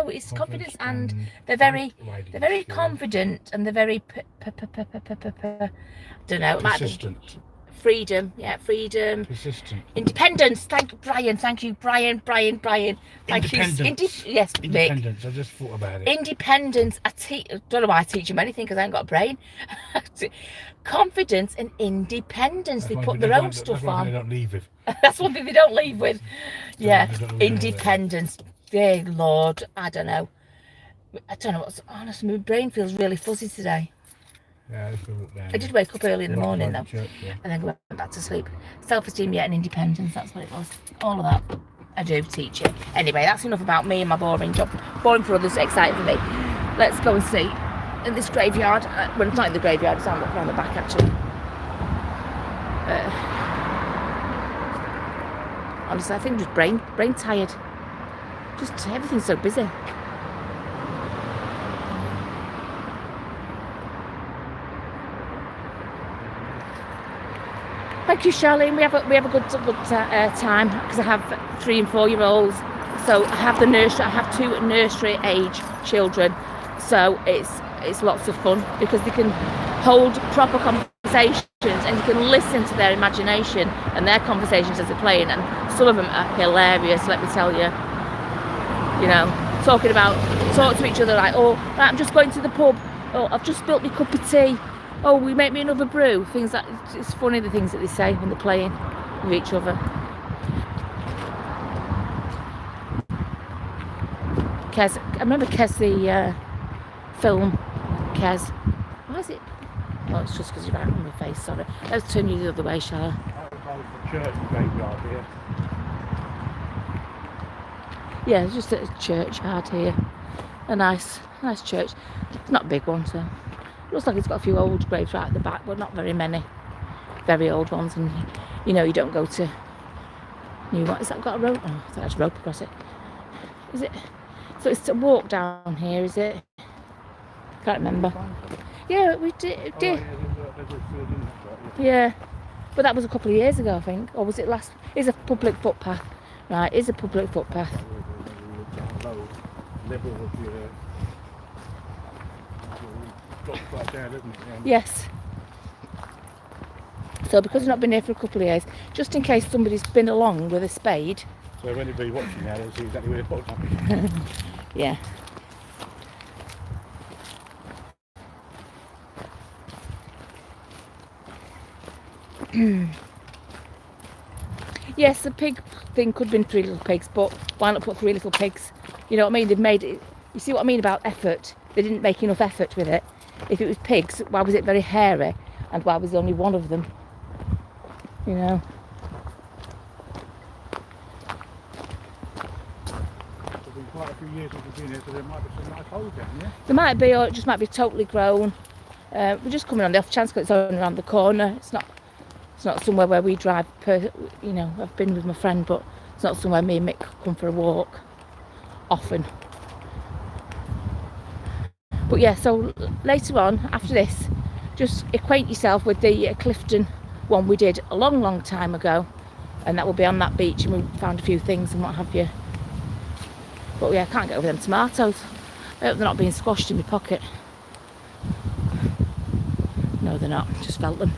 It's confidence and they're very confident, and they're very don't know. Persistent. Freedom, yeah, freedom. Persistent. Independence. Thank you, Brian. Thank you, Brian. Thank you. Yes, Mick. Independence. I just thought about it. Independence. Don't know why I teach him anything because I ain't got a brain. Confidence and independence. They put their own stuff on. They don't leave with. That's one thing they don't leave with. Yeah, independence. Dear Lord, I don't know. What's honest. My brain feels really fuzzy today. Yeah, I did wake up early in the morning though, church, yeah. and then go back to sleep. Self-esteem, yeah, and independence. That's what it was. All of that. I do teach it. Anyway, that's enough about me and my boring job. Boring for others, exciting for me. Let's go and see in this graveyard. Well, it's not in the graveyard. It's around the back actually. Honestly, I think I'm just brain tired. Just everything's so busy. Thank you, Charlene. We have a good time because I have 3 and 4 year olds. So I have the nursery. I have 2 nursery age children. So it's lots of fun because they can hold proper conversations and you can listen to their imagination and their conversations as they're playing. And some of them are hilarious. Let me tell you. You know, talk to each other like, oh, right, I'm just going to the pub. Oh, I've just spilt my cup of tea. Oh, will you make me another brew? Things like, it's funny the things that they say when they're playing with each other. Kez, I remember Kez, the film, Kez. Why is it? Oh, it's just because you're right on my face, sorry. Let's turn you the other way, shall I? That was the church graveyard here. Yeah, it's just a churchyard here. A nice church. It's not a big one, so looks like it's got a few old graves right at the back, but not very many. Very old ones, and you know you don't go to new ones. Has that got a rope? Oh, there's a rope across it. Is it? So it's a walk down here, is it? Can't remember. Yeah, we did. Yeah, but that was a couple of years ago, I think. Or was it last? It's a public footpath. Right, it's a public footpath. Yes. So because we've not been here for a couple of years, just in case somebody's been along with a spade. So when anybody watching now, they'll see exactly where the footpath is. Yeah. Yes, the pig thing could have been 3 little pigs, but why not put 3 little pigs? You know what I mean? They've made it. You see what I mean about effort? They didn't make enough effort with it. If it was pigs, why was it very hairy? And why was there only one of them? You know? It's been quite a few years since we've been here, so there might be some nice holes down here. There might be, or it just might be totally grown. We're just coming on the off chance because it's only around the corner. It's not somewhere where we drive. You know, I've been with my friend, but it's not somewhere me and Mick come for a walk often. But yeah, so later on after this, just acquaint yourself with the Clifton one we did a long time ago, and that will be on that beach, and we found a few things and what have you. But yeah, I can't get over them tomatoes. I hope they're not being squashed in my pocket. No, they're not. Just felt them.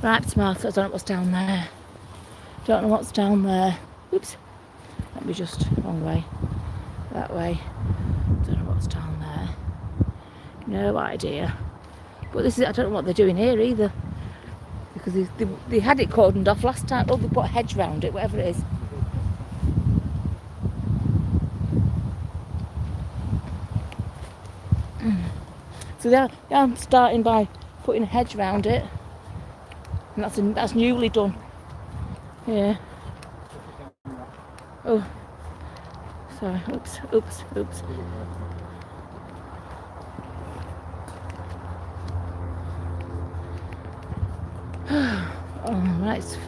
Right, tomatoes. I don't know what's down there. Don't know what's down there. Oops. Let me just wrong way. That way. Don't know what's down there. No idea. But this is, I don't know what they're doing here either. Because they had it cordoned off last time. Oh, they put a hedge round it, whatever it is. So they're starting by putting a hedge round it. And that's newly done. Yeah. Oh. Sorry. Oops. Oh, right.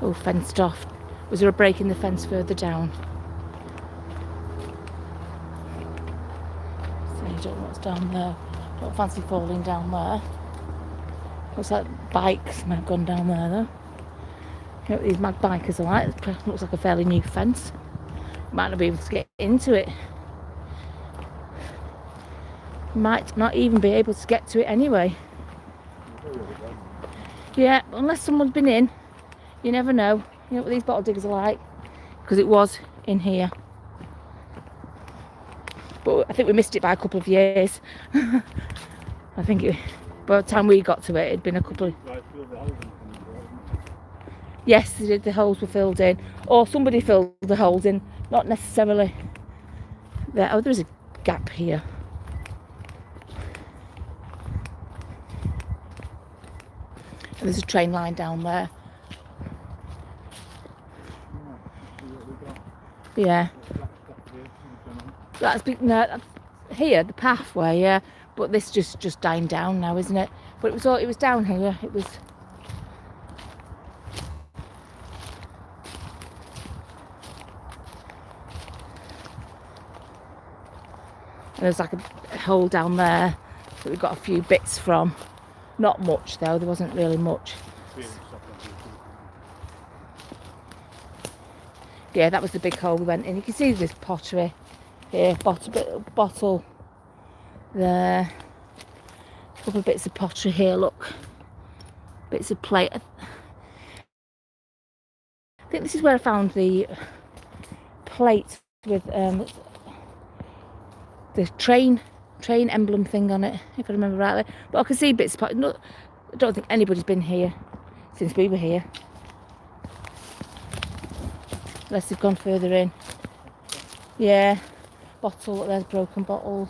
Oh, fenced off. Was there a break in the fence further down? So I don't know what's down there. Don't fancy falling down there. Looks like bikes might have gone down there though. You know what these mad bikers are like? It looks like a fairly new fence. Might not be able to get into it. Might not even be able to get to it anyway. Yeah, unless someone's been in, you never know. You know what these bottle diggers are like? Because it was in here. But I think we missed it by a couple of years. I think by the time we got to it, it'd been a couple of... Yes, the holes were filled in. Or somebody filled the holes in. Not necessarily there. Oh, there's a gap here. And there's a train line down there. Yeah. That's big. No, that's here, the pathway. Yeah, but this just dying down now, isn't it? But it was down here. It was. And there's like a hole down there that we got a few bits from. Not much though, there wasn't really much. Yeah, that was the big hole we went in. You can see this pottery here, bottle there. A couple of bits of pottery here, look. Bits of plate. I think this is where I found the plate with the train emblem thing on it, if I remember rightly. But I can see bits of pottery. No, I don't think anybody's been here since we were here. Unless they've gone further in. Yeah. Bottle, there's broken bottles.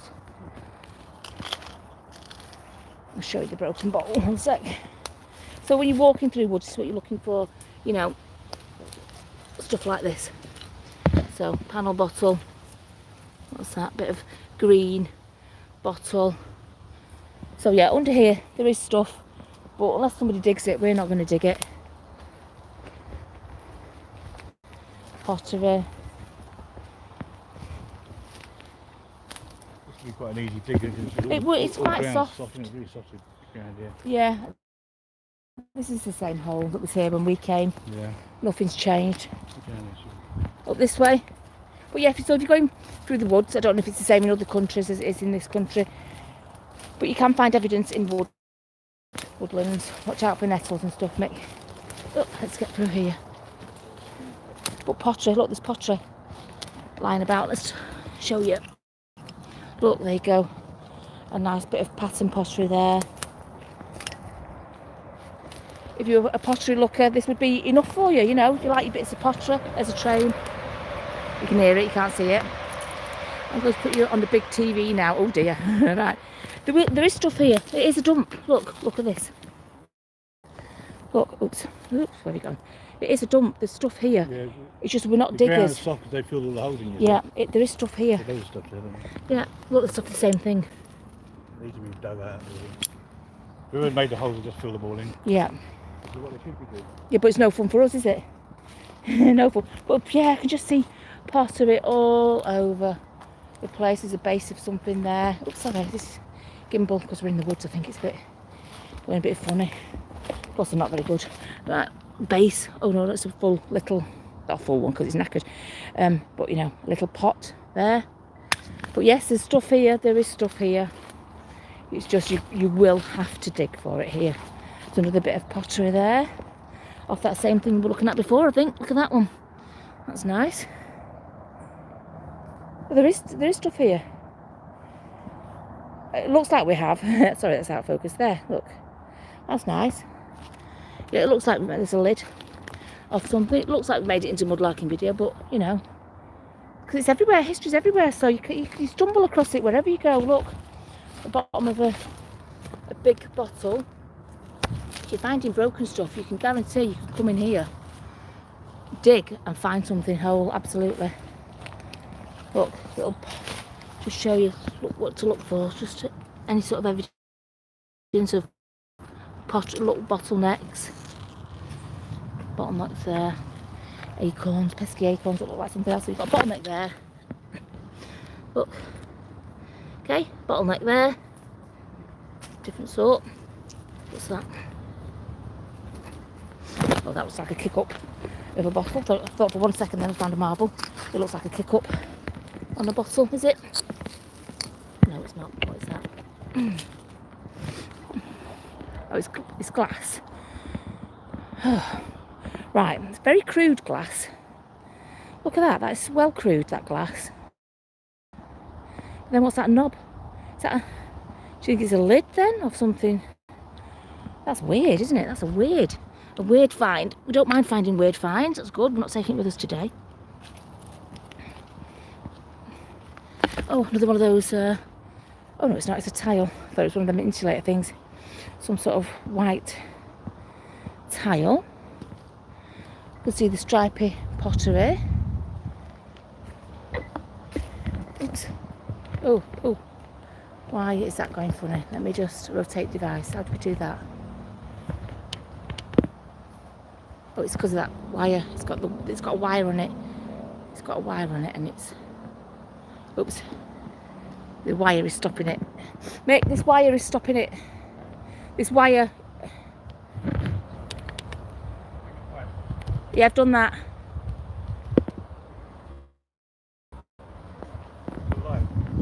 I'll show you the broken bottle, one sec. So when you're walking through woods, this is what you're looking for, you know, stuff like this. So panel bottle. What's that? Bit of green bottle. So yeah, under here there is stuff, but unless somebody digs it, we're not going to dig it. Pottery. This would be quite an easy dig. It's quite soft. It's really soft ground, yeah. Yeah. This is the same hole that was here when we came. Yeah. Nothing's changed. Okay, Up this way. But yeah, so if you're going through the woods, I don't know if it's the same in other countries as it is in this country, but you can find evidence in woodlands. Watch out for nettles and stuff, Mick. Oh, let's get through here. But pottery, look, there's pottery lying about. Let's show you. Look, there you go. A nice bit of pattern pottery there. If you're a pottery looker, this would be enough for you, you know, if you like your bits of pottery. There's a train. You can hear it, you can't see it. I'm going to put you on the big TV now. Oh dear. Right. There is stuff here. It is a dump. Look at this. Look, oops, where are we going? It is a dump. There's stuff here. Yeah, it's just we're not the diggers. ground is soft because they filled all the holes in it. Yeah, there is stuff here. There is stuff there, don't there? Yeah, look, there's stuff the same thing. They need to be dug out. Really. Whoever made the holes will just fill them all in. Yeah. So what they should be doing. Yeah, but it's no fun for us, is it? No fun. But yeah, I can just see pottery all over the place. There's a base of something there. Oops, sorry, this is gimbal because we're in the woods. I think it's going a bit funny. Plus, they're not very good. Right, base. Oh no, that's a full little, not a full one because it's knackered. But you know, a little pot there. But yes, there's stuff here. There is stuff here. It's just you will have to dig for it here. There's another bit of pottery there. Off that same thing we were looking at before, I think. Look at that one. That's nice. But there is stuff here. It looks like we have. Sorry, that's out of focus. There, look. That's nice. Yeah, it looks like there's a lid of something. It looks like we made it into a mudlarking video, but you know, because it's everywhere. History's everywhere, so you stumble across it wherever you go. Look, the bottom of a big bottle. If you're finding broken stuff, you can guarantee you can come in here, dig and find something whole. Absolutely. Look, it'll just show you what to look for. Just any sort of evidence of little bottlenecks. Bottlenecks there. Acorns, pesky acorns that look like something else. So you've got a bottleneck there. Look. Okay, bottleneck there. Different sort. What's that? Oh, that looks like a kick up of a bottle. I thought for 1 second then I found a marble. It looks like a kick up on a bottle, is it? No, it's not. What is that? Oh, it's glass. Right, it's very crude glass. Look at that. That's well crude, that glass. And then what's that knob? Is that do you think it's a lid then of something? That's weird, isn't it? That's a weird find. We don't mind finding weird finds. That's good. We're not taking it with us today. Oh, another one of those. Oh no, it's not. It's a tile. I thought it was one of them insulator things. Some sort of white tile. You can see the stripy pottery. Oops. Oh. Why is that going funny? Let me just rotate device. How do we do that? Oh, it's because of that wire. It's got a wire on it. It's got a wire on it, and it's. Oops. The wire is stopping it. Mick, this wire is stopping it. This wire. Yeah, I've done that.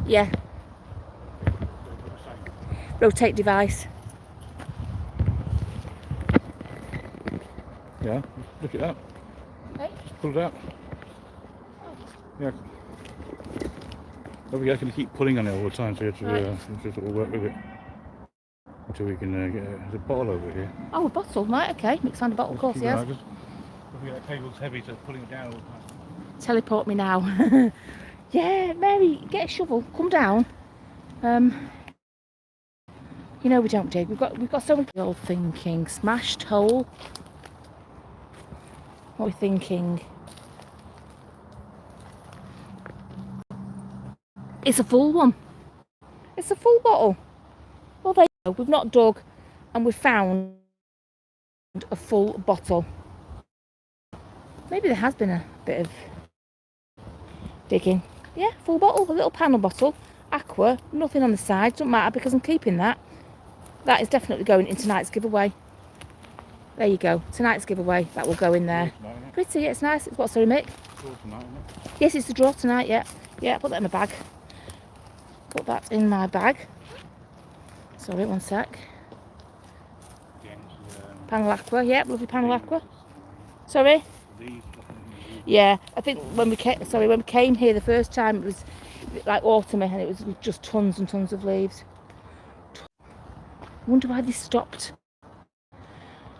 Yeah. Rotate device. Yeah, look at that. Hey? Just pull it out. Yeah. But we are going to keep pulling on it all the time, so you have to just sort of work with it until we can get a bottle over here. Oh, a bottle, right? Okay, Mick's found a bottle, of course, yes. That cable's heavy, so pulling it down all the time. Teleport me now. Yeah, Mary, get a shovel. Come down. You know we don't dig. We've got so many old thinking. Smashed hole. What are we thinking? It's a full one. It's a full bottle. Well, there you go. We've not dug and we've found a full bottle. Maybe there has been a bit of digging. Yeah, full bottle, a little panel bottle, aqua, nothing on the side, doesn't matter because I'm keeping that. That is definitely going in tonight's giveaway. There you go, tonight's giveaway, that will go in there. Pretty, yeah, it's nice. It's what, sorry, Mick? Yes, it's the draw tonight, yeah. Yeah, put that in my bag. Put that in my bag. Sorry, one sec. Panel aqua, yeah, lovely panel aqua. Sorry? Yeah, I think when we came here the first time, it was like autumn and it was just tons and tons of leaves. I wonder why they stopped.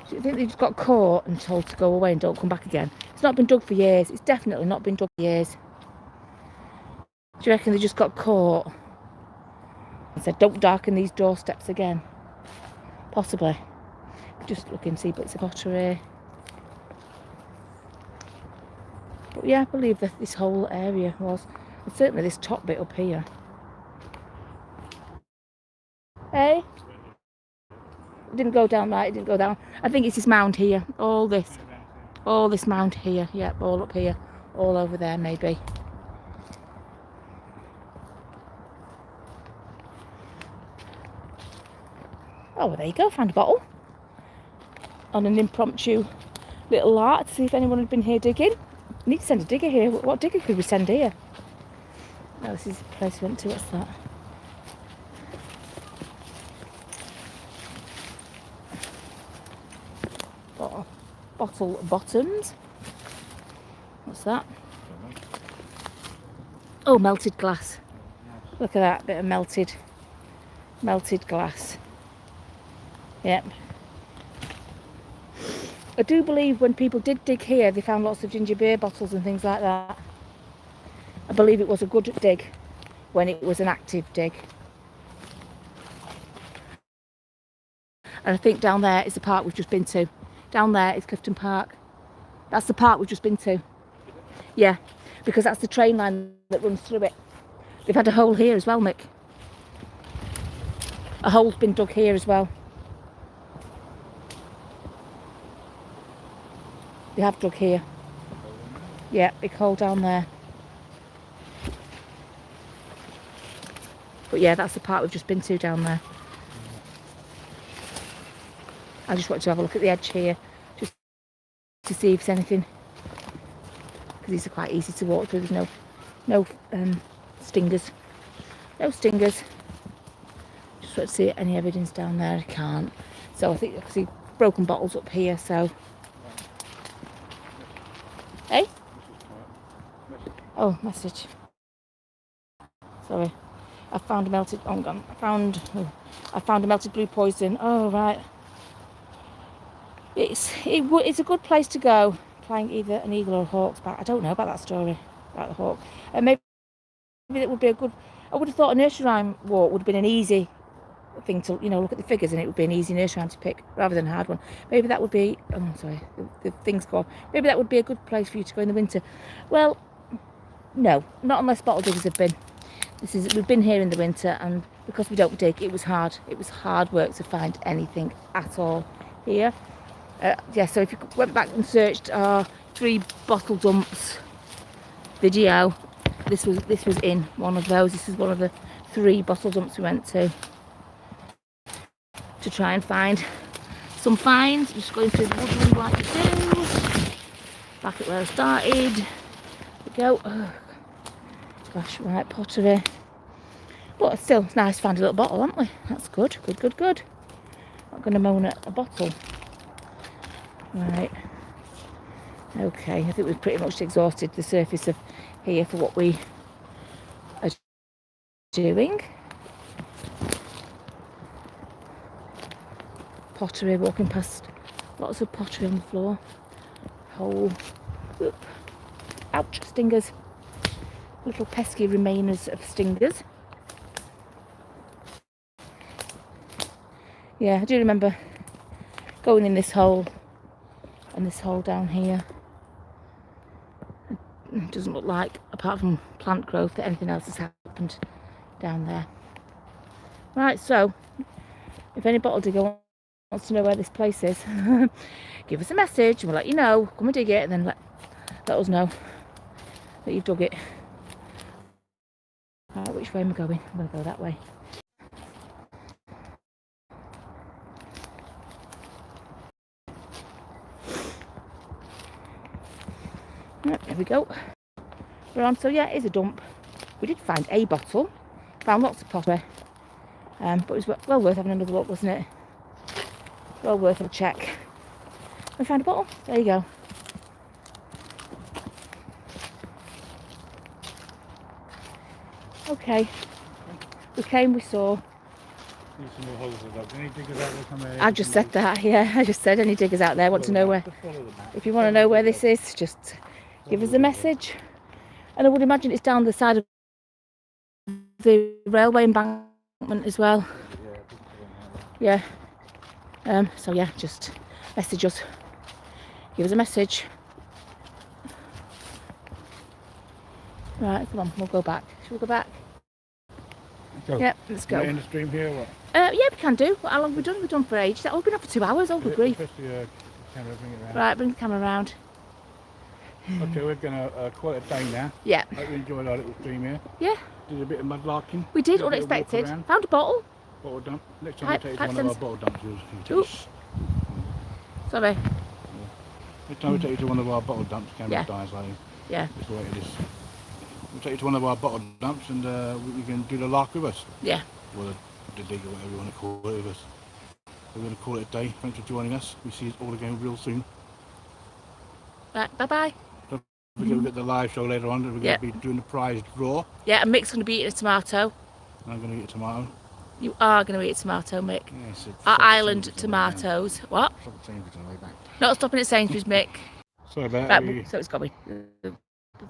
Do you think they just got caught and told to go away and don't come back again? It's not been dug for years. It's definitely not been dug for years. Do you reckon they just got caught and said, don't darken these doorsteps again? Possibly. Just look and see bits of pottery. But yeah, I believe that this whole area was, and certainly this top bit up here. Hey? It didn't go down right, it didn't go down. I think it's this mound here, all this mound here, yep, all up here, all over there maybe. Oh, well, there you go, found a bottle. On an impromptu little lark to see if anyone had been here digging. We need to send a digger here. What digger could we send here? Oh, this is the place we went to. What's that? Bottle bottoms. What's that? Oh, melted glass. Look at that bit of melted glass. Yep. I do believe when people did dig here, they found lots of ginger beer bottles and things like that. I believe it was a good dig when it was an active dig. And I think down there is the park we've just been to. Down there is Clifton Park. That's the park we've just been to. Yeah, because that's the train line that runs through it. They've had a hole here as well, Mick. A hole's been dug here as well. They have dug here. Yeah, big hole down there. But yeah, that's the part we've just been to down there. I just wanted to have a look at the edge here, just to see if there's anything. Because these are quite easy to walk through. There's no stingers. No stingers. Just want to see any evidence down there. I can't. So I think I can see broken bottles up here, so. Hey? Oh, message. Sorry. I found a melted. Oh, gone. I found a melted blue poison. Oh, right. It's a good place to go. Flying either an eagle or a hawk's back. I don't know about that story about the hawk. Maybe it would be a good. I would have thought a nursery rhyme walk would have been an easy thing to, look at the figures and it would be an easy nursery rhyme to pick rather than a hard one. Maybe that would be. Oh, sorry. The things go on. Maybe that would be a good place for you to go in the winter. Well, no, not unless bottle diggers have been. We've been here in the winter, and because we don't dig, it was hard. It was hard work to find anything at all here. Yeah, so if you went back and searched our 3 bottle dumps video, this was in one of those. This is one of the 3 bottle dumps we went to try and find some finds. Just going through the woodland like you do. Back at where I started. There we go. Oh, gosh, right, pottery. But still, it's nice to find a little bottle, haven't we? That's good, good. Not going to moan at a bottle. Right. Okay, I think we've pretty much exhausted the surface of here for what we are doing. Pottery, walking past lots of pottery on the floor. Hole. Whoop. Ouch, stingers. Little pesky remainers of stingers. Yeah, I do remember going in this hole and this hole down here. It doesn't look like, apart from plant growth, that anything else has happened down there. Right, so if any bottle digger wants to know where this place is, give us a message and we'll let you know. Come and dig it, and then let us know that you've dug it. Right, which way am I going? I'm going to go that way. Right, there we go. We're on. So yeah, it is a dump. We did find a bottle. Found lots of pottery. But it was well worth having another look, wasn't it? Well worth a check. We found a bottle. There you go. Okay. We came, we saw. Need some more holes in the dog. Any diggers out there come here? I just said that, yeah. I just said any diggers out there want to know where. If you want to know where this is, just give us a message. And I would imagine it's down the side of the railway embankment as well. Yeah. So yeah, just message us. Give us a message. Right, come on, we'll go back. Shall we go back? Go. Yep, let's go. Right in the stream here or what? Yeah, we can do. How long have we done? We've done for ages. Oh, we've been up for 2 hours. Oh, good grief. Press the camera, bring it around. Right, bring the camera around. Okay, we're going to call it a day now. Yeah. Hope you enjoyed our little stream here. Yeah, Did a bit of mudlarking. we did, Did a bit of walk unexpected. around. Found a bottle. Bottle dump. Next time Right, we take you to one of our bottle dumps. Oops. Sorry. Next time we take you to one of our bottle dumps, camera Yeah. dies like Yeah, that's the way it is. We'll take you to one of our bottle dumps and you can do the lark with us. yeah. Or the dig or whatever you want to call it with us. We're going to call it a day. Thanks for joining us. We see you all again real soon. Right, bye-bye. We'll get the live show later on. We're going Yeah. to be doing the prize draw. Yeah, and Mick's going to be eating a tomato. And I'm going to eat a tomato. You are going to eat a tomato, Mick. Yeah, so Our stop at island Sainsbury's on the way down. tomatoes. What? Stop at Sainsbury's on the way back. Not stopping at Sainsbury's, Mick. Sorry about Right, so it's going. The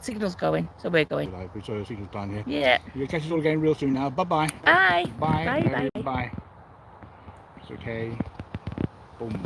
signal's going, so we're going. We saw the signals down here. Yeah. You'll catch us all again real soon now. Bye-bye. Bye. Bye. Bye, bye. Bye. It's okay. Boom.